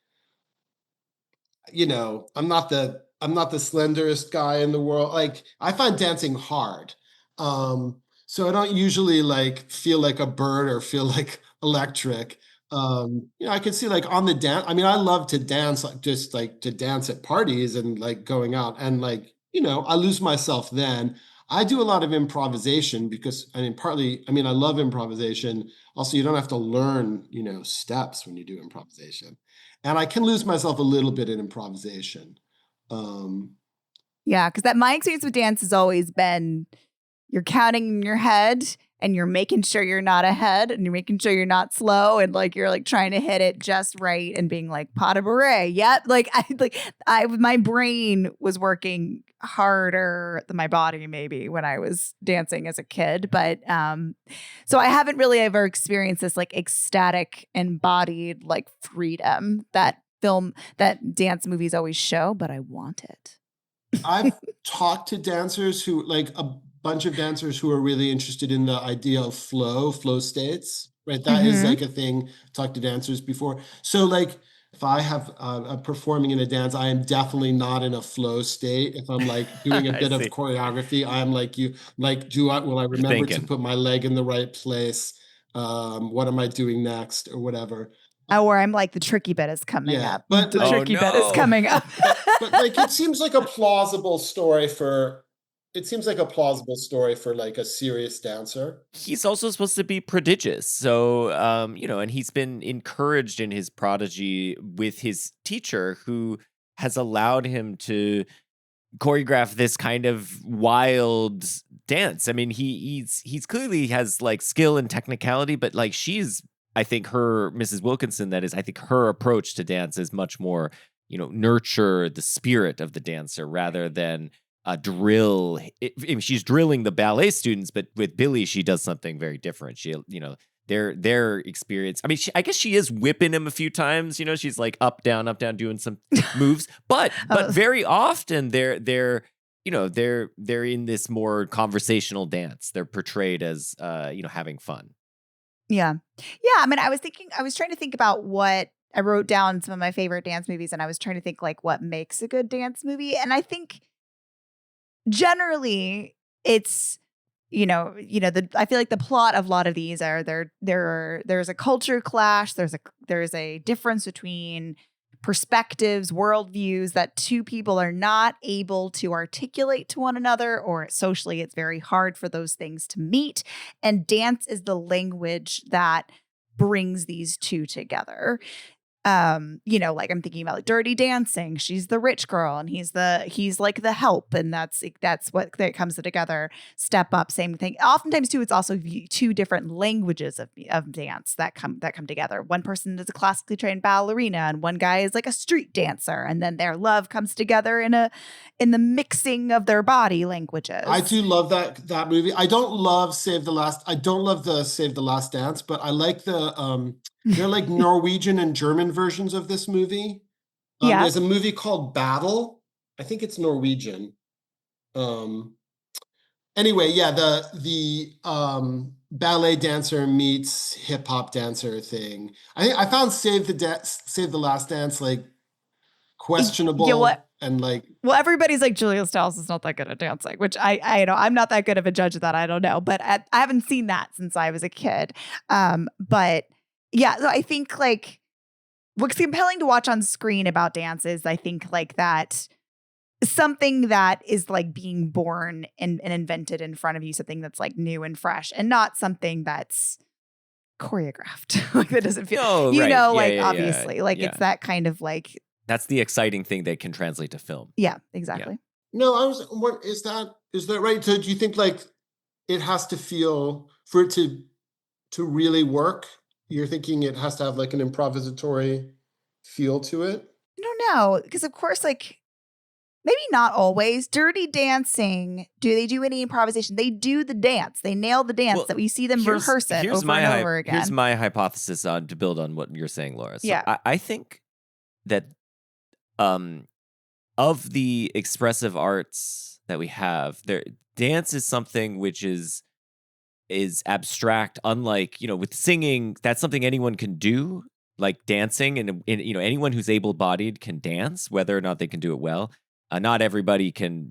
I'm not the slenderest guy in the world. Like, I find dancing hard. So I don't usually like feel like a bird or feel like electric. I could see like on the dance. I mean, I love to dance, like just like to dance at parties and like going out and like, I lose myself then. I do a lot of improvisation because I love improvisation. Also, you don't have to learn, steps when you do improvisation. And I can lose myself a little bit in improvisation.
Yeah, because my experience with dance has always been you're counting in your head and you're making sure you're not ahead and you're making sure you're not slow and like you're like trying to hit it just right and being like pas de bourrée. Yep. My brain was working harder than my body maybe when I was dancing as a kid. But so I haven't really ever experienced this like ecstatic embodied like freedom that dance movies always show, but I want it.
I've talked to dancers who like a bunch of dancers who are really interested in the idea of flow states, right? That is like a thing. Talked to dancers before. So like if I have a performing in a dance, I am definitely not in a flow state. If I'm like doing a bit of choreography, I'm like will I remember to put my leg in the right place? What am I doing next or whatever?
Or I'm like the tricky bit is coming up.
But
the tricky bit is coming up.
But like it seems like a plausible story for like a serious dancer.
He's also supposed to be prodigious. So, and he's been encouraged in his prodigy with his teacher who has allowed him to choreograph this kind of wild dance. I mean, he's clearly has like skill and technicality, but like I think Mrs. Wilkinson, that is, I think her approach to dance is much more, nurture the spirit of the dancer rather than drill. She's drilling the ballet students, but with Billy, she does something very different. She, their experience. I mean, I guess she is whipping him a few times. She's like up, down, doing some moves, but very often they're in this more conversational dance. They're portrayed as, having fun.
Yeah. Yeah. I mean, I was trying to think about what I wrote down some of my favorite dance movies and I was trying to think like what makes a good dance movie. And I think generally it's, I feel like the plot of a lot of these are there's a culture clash. There's a difference between perspectives, worldviews that two people are not able to articulate to one another, or socially it's very hard for those things to meet. And dance is the language that brings these two together. Like I'm thinking about like Dirty Dancing. She's the rich girl and he's like the help. And that's what that comes together. Step Up, same thing. Oftentimes too, it's also two different languages of dance that come together. One person is a classically trained ballerina and one guy is like a street dancer. And then their love comes together in the mixing of their body languages.
I do love that movie. I don't love the Save the Last Dance, but I like the they're like Norwegian and German versions of this movie. There's a movie called Battle. I think it's Norwegian. Anyway, yeah, the ballet dancer meets hip hop dancer thing. I found Save the Last Dance like questionable.
Yeah, what?
And like,
well, everybody's like Julia Stiles is not that good at dancing, which I'm not that good of a judge of that. I don't know, but I haven't seen that since I was a kid. But yeah, so I think like what's compelling to watch on screen about dance is I think like that something that is like being born and invented in front of you, something that's like new and fresh, and not something that's choreographed. Like that doesn't feel, obviously, it's that kind of like.
That's the exciting thing that can translate to film.
Yeah, exactly.
Yeah. No, what is that right? So do you think like it has to feel for it to really work? You're thinking it has to have like an improvisatory feel to it?
I don't know, because of course, like, maybe not always. Dirty Dancing, do they do any improvisation? They do the dance. They nail the dance that we see them rehearse it over and over again.
Here's my hypothesis to build on what you're saying, Laura. So I think that of the expressive arts that we have, dance is something which is abstract, unlike, with singing, that's something anyone can do, like dancing, and anyone who's able-bodied can dance, whether or not they can do it well. Not everybody can,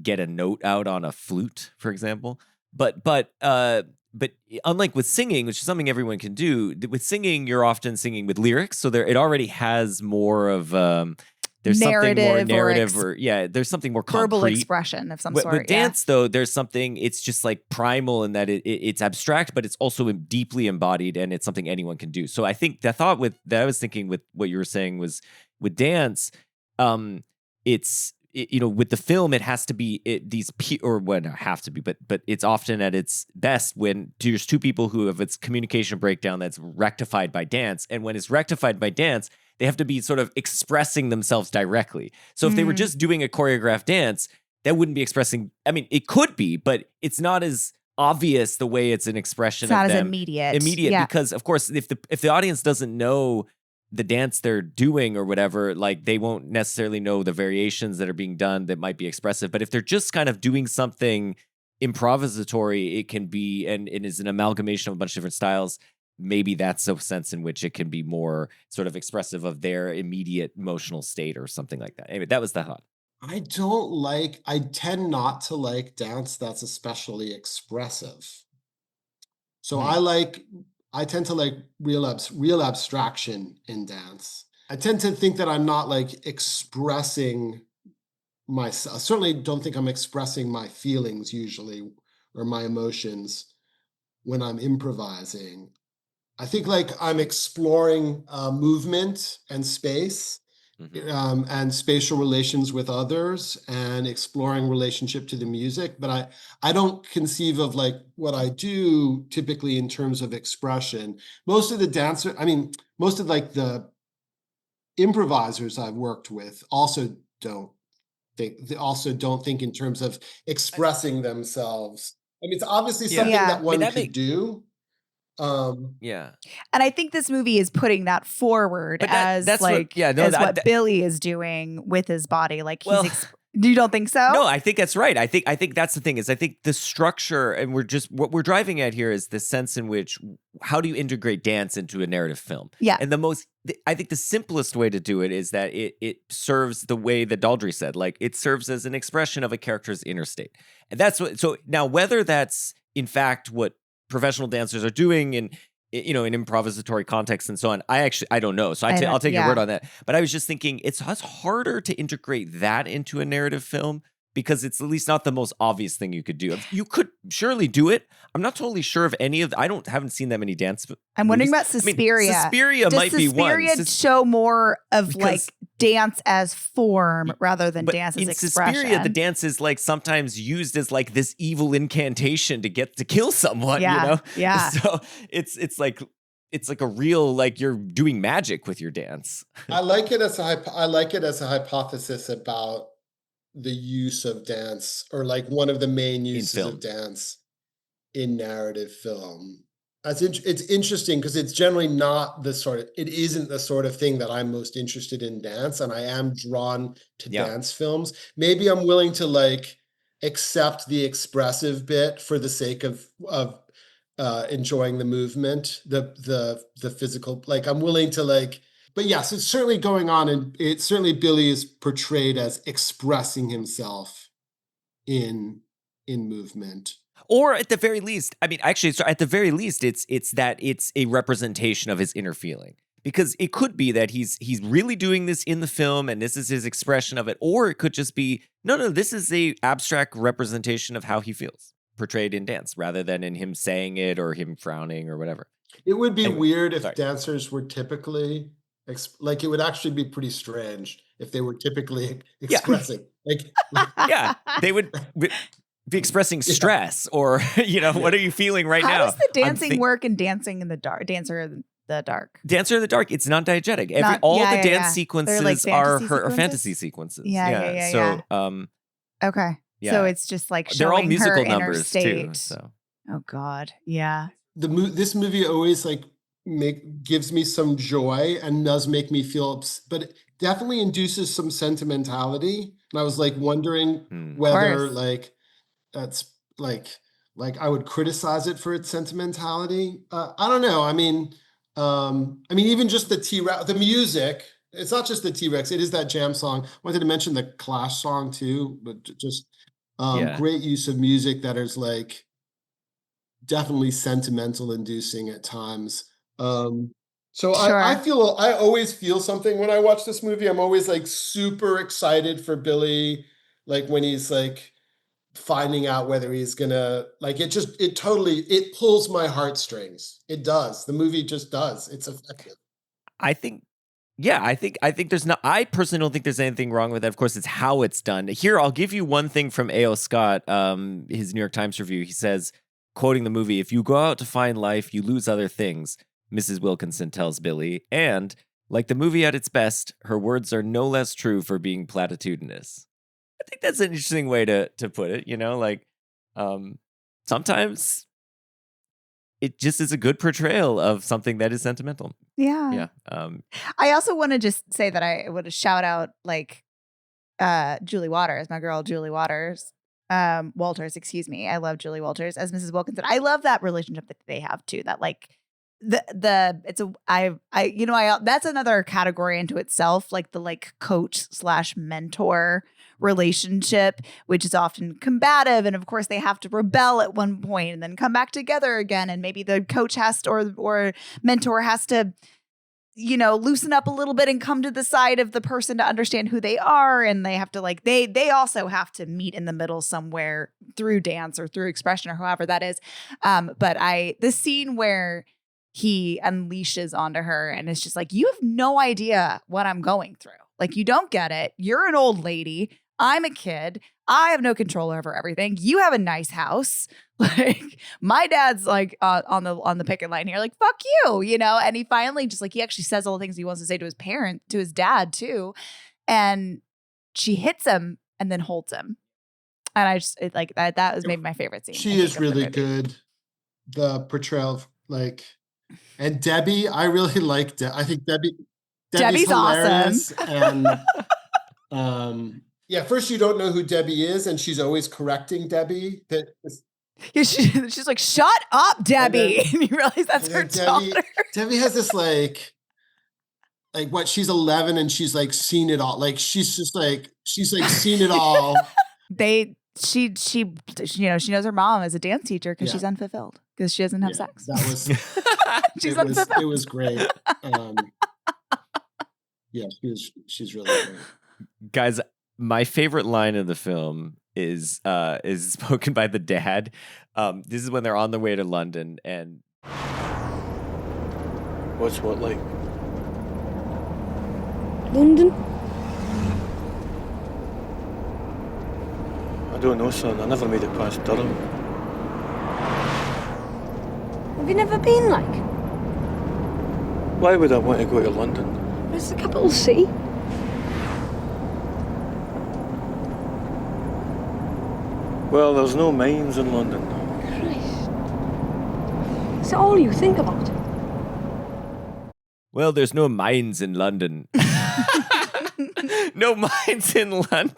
get a note out on a flute, for example. But unlike with singing, which is something everyone can do, with singing, you're often singing with lyrics, so it already has more of there's something more narrative, there's something more concrete.
Verbal expression of some sort.
With dance, though, there's something, it's just like primal in that it's abstract, but it's also deeply embodied, and it's something anyone can do. So I think that I was thinking with what you were saying was with dance, it's with the film, it has to be but it's often at its best when there's two people who have its communication breakdown that's rectified by dance, and when it's rectified by dance, they have to be sort of expressing themselves directly. So if they were just doing a choreographed dance, that wouldn't be expressing. I mean, it could be, but it's not as obvious the way it's an expression. It's
not
of
as
them.
immediate,
because of course, if the audience doesn't know the dance they're doing or whatever, like they won't necessarily know the variations that are being done that might be expressive. But if they're just kind of doing something improvisatory, it can be, and it is an amalgamation of a bunch of different styles. Maybe that's a sense in which it can be more sort of expressive of their immediate emotional state or something like that. Anyway, that was the thought.
I tend not to like dance that's especially expressive. So I tend to like real abstraction in dance. I tend to think that I'm not like expressing myself. I certainly don't think I'm expressing my feelings usually, or my emotions when I'm improvising. I think like I'm exploring movement and space, and spatial relations with others, and exploring relationship to the music. But I don't conceive of like what I do typically in terms of expression. Most of like the improvisers I've worked with also don't think in terms of expressing themselves. I mean, it's obviously something that one could do.
And I think this movie is putting that forward as what Billy is doing with his body. Like you don't think so?
No, I think that's right. I think that's the thing is I think the structure, and what we're driving at here is the sense in which, how do you integrate dance into a narrative film?
Yeah.
And I think the simplest way to do it is that it serves the way that Daldry said, like it serves as an expression of a character's inner state. And that's so now whether that's in fact what professional dancers are doing in improvisatory context and so on, I don't know. So I'll take your word on that. But I was just thinking it's harder to integrate that into a narrative film because it's at least not the most obvious thing you could do. You could surely do it. I'm not totally sure of any of haven't seen that many dance
I'm
movies.
wondering about Suspiria.
Suspiria might be one.
Suspiria show more of like dance as form rather than dance as expression.
In Suspiria, the dance is like sometimes used as like this evil incantation to get to kill someone,
Yeah.
So it's like a real, like you're doing magic with your dance.
I like it as a hypothesis about the use of dance, or like one of the main uses of dance in narrative film. It's interesting because it's generally not it isn't the sort of thing that I'm most interested in dance, and I am drawn to dance films. Maybe I'm willing to like accept the expressive bit for the sake of enjoying the movement, the physical, like I'm willing to like. But yes, it's certainly going on, and it's certainly Billy is portrayed as expressing himself in movement.
Or at the very least, I mean, actually, so at the very least, it's that it's a representation of his inner feeling. Because it could be that he's really doing this in the film, and this is his expression of it, or it could just be no, this is a abstract representation of how he feels, portrayed in dance, rather than in him saying it or him frowning or whatever.
It would be weird if dancers were typically. Like it would actually be pretty strange if they were typically expressing.
They would be expressing stress or what are you feeling right now?
How does the dancing work in Dancing in the Dark? Dancer the Dark.
Dancer in the Dark. It's non-diegetic. All the dance sequences
like
are
fantasy
fantasy sequences.
Yeah. Okay.
Yeah.
So it's just like
they're all
showing
musical
her inner
numbers
state.
too. So.
Oh God. Yeah.
This movie always like gives me some joy and does make me feel, but it definitely induces some sentimentality. And I was like wondering whether like that's like I would criticize it for its sentimentality. I don't know. I mean, even just the T-Rex, the music. It's not just the T-Rex. It is that jam song. I wanted to mention the Clash song too, but just great use of music that is like definitely sentimental inducing at times. So
Sure.
I always feel something when I watch this movie. I'm always like super excited for Billy, like when he's like finding out whether he's gonna like it pulls my heartstrings. It does. The movie just does. It's effective.
I think there's not. I personally don't think there's anything wrong with it. Of course, it's how it's done. Here, I'll give you one thing from A.O. Scott, his New York Times review. He says, quoting the movie, "If you go out to find life, you lose other things," Mrs. Wilkinson tells Billy. And, like the movie at its best, her words are no less true for being platitudinous. I think that's an interesting way to put it, like sometimes it just is a good portrayal of something that is sentimental.
Yeah. I also want to just say that I would shout out like Julie Waters, my girl Julie Waters. Walters, excuse me. I love Julie Walters as Mrs. Wilkinson. I love that relationship that they have too. That like that's another category into itself, like the like coach/mentor relationship, which is often combative, and of course they have to rebel at one point and then come back together again, and maybe the coach has to or mentor has to loosen up a little bit and come to the side of the person to understand who they are, and they have to like they also have to meet in the middle somewhere through dance or through expression or however that is. But the scene where he unleashes onto her and it's just like, you have no idea what I'm going through. Like, you don't get it. You're an old lady. I'm a kid. I have no control over everything. You have a nice house. Like, my dad's like on the picket line here, like, fuck you, and he finally just like, he actually says all the things he wants to say to his parent, to his dad too. And she hits him and then holds him. And I just like that was maybe my favorite scene.
She is really good. The portrayal of like, and Debbie, I really liked it. I think Debbie's hilarious. Awesome. And first you don't know who Debbie is, and she's always correcting Debbie.
She's like, shut up, Debbie. And you realize that's her daughter.
Debbie has this like what, she's 11 and she's like seen it all. Like she's seen it all.
She knows her mom is a dance teacher because she's unfulfilled because she doesn't have sex.
That was it was great. She's really great.
Guys, my favorite line of the film is spoken by the dad. This is when they're on their way to London, and
what's what like?
London?
I don't know, son. I never made it past Durham.
Have you never been, like?
Why would I want to go to London?
It's the capital city.
Well, there's no mines in London.
Christ. Is that all you think about?
Well, there's no mines in London. No mines in London.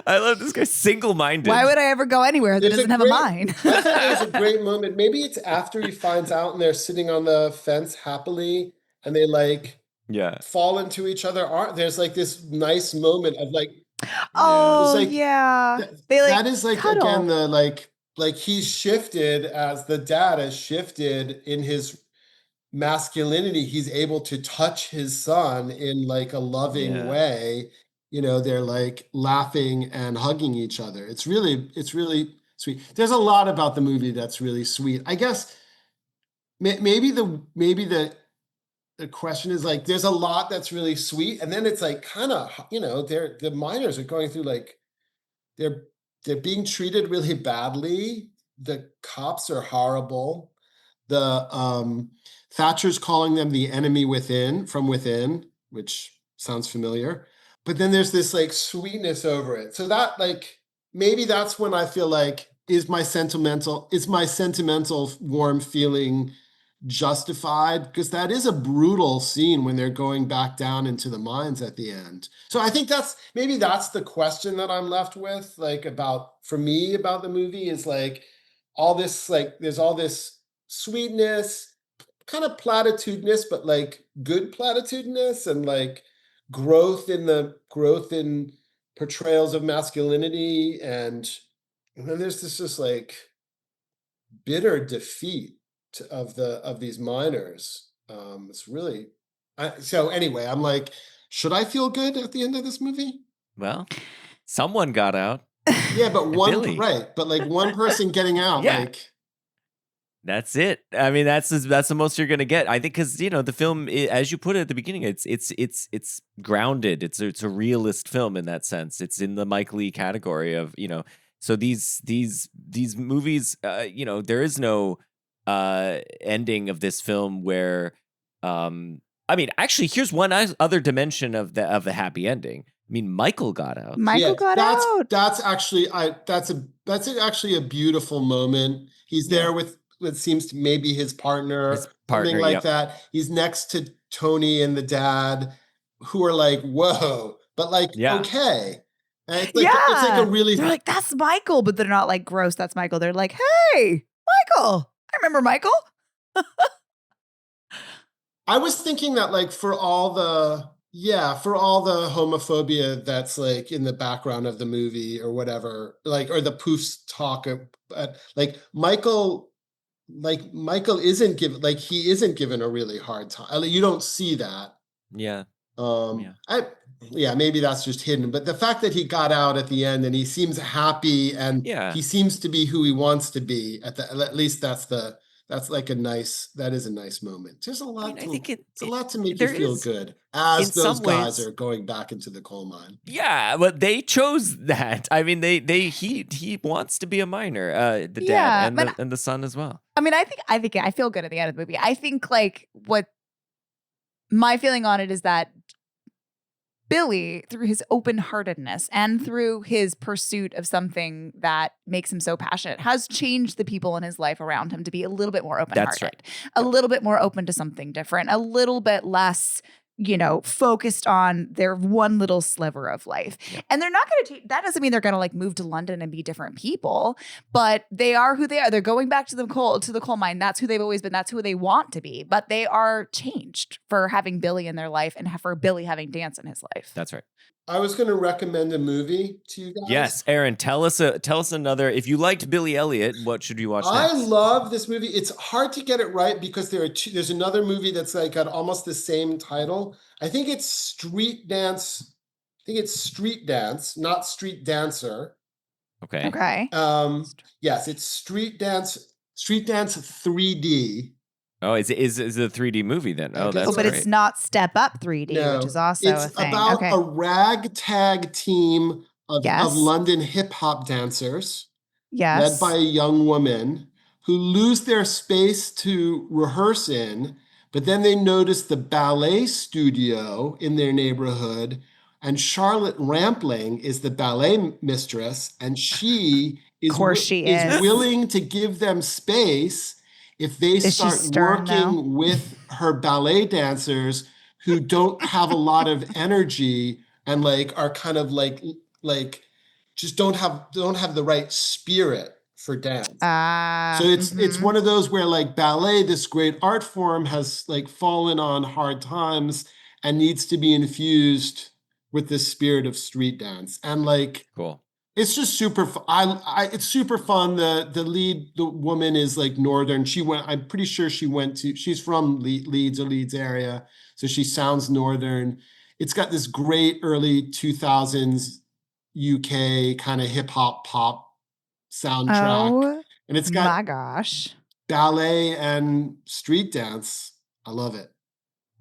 I love this guy, single-minded.
Why would I ever go anywhere that doesn't have a mine?
There's a great moment. Maybe it's after he finds out and they're sitting on the fence happily and they like fall into each other. There's like this nice moment of like,
that
is like cuddle. Again the like he's shifted as the dad has shifted in his masculinity. He's able to touch his son in like a loving way. They're like laughing and hugging each other. It's really sweet. There's a lot about the movie that's really sweet. I guess maybe the question is like, there's a lot that's really sweet, and then it's like kind of the miners are going through like they're being treated really badly. The cops are horrible. Thatcher's calling them the enemy from within, which sounds familiar. But then there's this like sweetness over it. So that like, maybe that's when I feel like, is my sentimental warm feeling justified? Because that is a brutal scene when they're going back down into the mines at the end. So I think that's the question that I'm left with, like about the movie is like all this, like there's all this sweetness, kind of platitudinous, but like good platitudinous, and like growth in portrayals of masculinity, and then there's this just like bitter defeat of these miners. It's really so anyway, I'm like, should I feel good at the end of this movie?
Well, someone got out.
Yeah, but
Billy.
but like one person getting out,
Yeah.
like
that's it. I mean, that's the most you're gonna get. I think because the film, as you put it at the beginning, it's grounded. It's a realist film in that sense. It's in the Mike Leigh category of So these movies, there is no ending of this film where, I mean, actually, here's one other dimension of the happy ending. I mean, Michael got out.
Michael got out.
That's actually actually a beautiful moment. He's there with what seems to maybe his partner, something like that. He's next to Tony and the dad, who are like, whoa, but like, okay. And it's like, it's like a really,
they're like, that's Michael, but they're not like, gross, that's Michael. They're like, hey, Michael. I remember Michael.
I was thinking that like for all the homophobia that's like in the background of the movie or whatever, like, or the poofs talk, like Michael isn't given, like he isn't given a really hard time. You don't see that.
Yeah.
Maybe that's just hidden, but the fact that he got out at the end and he seems happy and he seems to be who he wants to be at least that's a nice moment. There's a lot. It's a lot to make you feel good as those guys are going back into the coal mine.
Yeah, but they chose that. I mean, he wants to be a miner. The dad and the son as well.
I mean, I feel good at the end of the movie. I think like what my feeling on it is that Billy, through his open-heartedness and through his pursuit of something that makes him so passionate, has changed the people in his life around him to be a little bit more open-hearted.
That's right.
A little bit more open to something different, a little bit less, focused on their one little sliver of life. Yeah. And they're not going to, that doesn't mean they're going to like move to London and be different people, but they are who they are. They're going back to the coal mine. That's who they've always been. That's who they want to be, but they are changed for having Billy in their life and for Billy having dance in his life.
That's right.
I was going to recommend a movie to you guys.
Yes, Aaron, tell us another. If you liked Billy Elliot, what should you watch next?
I love this movie. It's hard to get it right because there's another movie that's like got almost the same title. I think it's Street Dance. Street Dance, not Street Dancer.
Okay.
Okay.
Yes, it's Street Dance 3D.
Oh, is it a 3D movie then? Oh, that's
but
great.
It's not Step Up 3D, which is also a thing.
It's about a ragtag team of London hip hop dancers, led by a young woman who lose their space to rehearse in, but then they notice the ballet studio in their neighborhood, and Charlotte Rampling is the ballet mistress, and she is willing to give them space if they start working with her ballet dancers who don't have a lot of energy and like are kind of like just don't have the right spirit for dance. So it's one of those where like ballet, this great art form, has like fallen on hard times and needs to be infused with the spirit of street dance. And like,
cool.
It's just super. It's super fun. The woman is like Northern. I'm pretty sure she's from Leeds area, so she sounds Northern. It's got this great early 2000s UK kind of hip hop pop soundtrack, and it's got
my gosh,
ballet and street dance. I love it.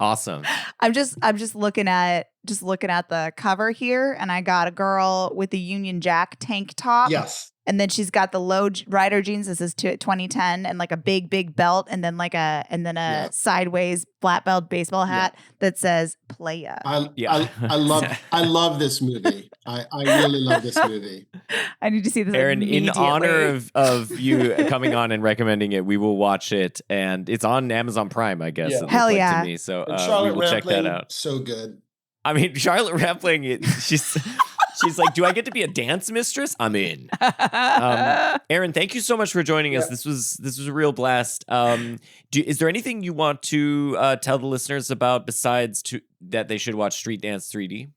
Awesome.
I'm just looking at just looking at the cover here, and I got a girl with a Union Jack tank top.
Yes.
And then she's got the low rider jeans. This is 2010, and like a big belt, and then a sideways flat belt baseball hat that says "Playa."
I love this movie. I really love this movie.
I need to see this.
Aaron, in honor of you coming on and recommending it, we will watch it, and it's on Amazon Prime, I guess.
Yeah.
It
Hell
looked
yeah.
like to me. So
Charlotte
we will check that
Rampling,
out.
so good.
I mean, Charlotte Rampling, she's like, do I get to be a dance mistress? I'm in. Aaron, thank you so much for joining us. This was a real blast. Is there anything you want to tell the listeners about besides that they should watch Street Dance 3D?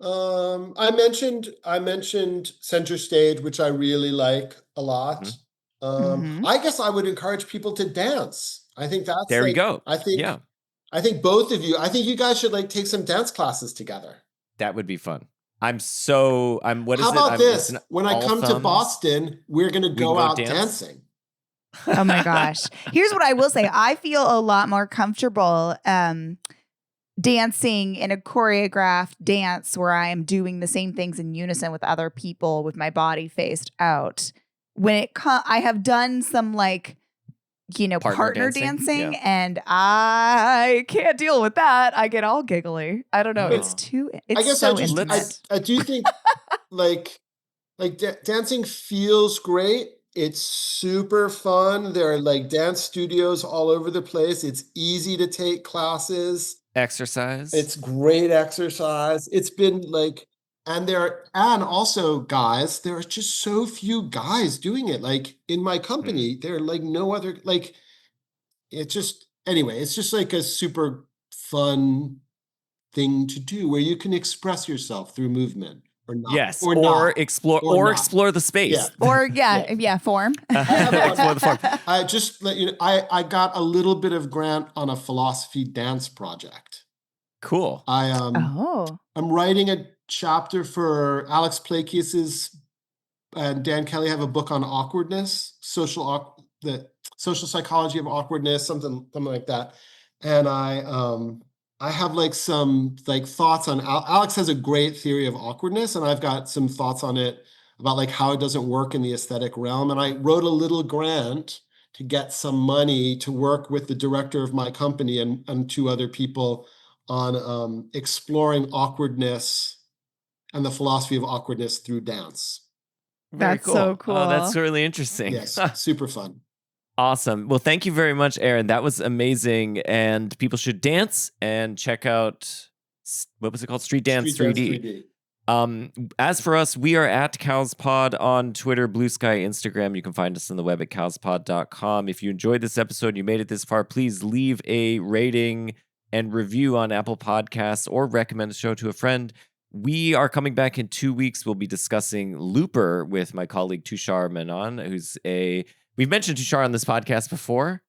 I mentioned Center Stage, which I really like a lot. I guess I would encourage people to dance. I think that's
there we go.
I think both of you. I think you guys should like take some dance classes together.
That would be fun. What is it?
How about this? When I come to Boston, we're going to go out dancing.
Oh my gosh. Here's what I will say. I feel a lot more comfortable dancing in a choreographed dance where I am doing the same things in unison with other people with my body faced out. I have done some like, partner dancing and I can't deal with that. I get all giggly. I don't know. It's
I guess
so intimate.
I do think dancing feels great. It's super fun. There are like dance studios all over the place. It's easy to take classes.
Exercise.
It's great exercise. It's been like, and also guys, there are just so few guys doing it. Like in my company, there are like no other, like it's just like a super fun thing to do where you can express yourself through movement or not.
Yes.
Explore
the space.
Yeah.
Or form.
Explore the form.
I just let you know, I got a little bit of grant on a philosophy dance project.
Cool.
I'm writing a chapter for Alex Plakis's and Dan Kelly have a book on awkwardness, the social psychology of awkwardness, something like that. And I have like some like thoughts on Alex has a great theory of awkwardness, and I've got some thoughts on it about like how it doesn't work in the aesthetic realm. And I wrote a little grant to get some money to work with the director of my company and two other people on exploring awkwardness and the philosophy of awkwardness through dance.
That's cool. So cool.
Oh, that's really interesting.
Yes, super fun.
Awesome. Well, thank you very much, Aaron. That was amazing. And people should dance and check out, what was it called? Street Dance 3D. As for us, we are at cowspod on Twitter, Blue Sky, Instagram. You can find us on the web at cowspod.com. If you enjoyed this episode, you made it this far, please leave a rating and review on Apple Podcasts or recommend the show to a friend. We are coming back in 2 weeks. We'll be discussing Looper with my colleague Tushar Menon, we've mentioned Tushar on this podcast before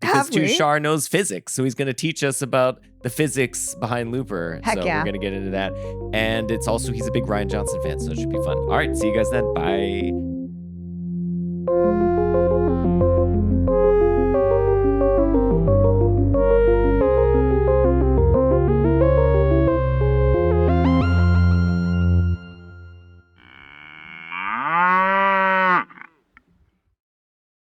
because Tushar knows physics. So he's going to teach us about the physics behind Looper.
Heck
so
yeah.
We're going to get into that. And he's a big Rian Johnson fan, so it should be fun. All right, see you guys then. Bye.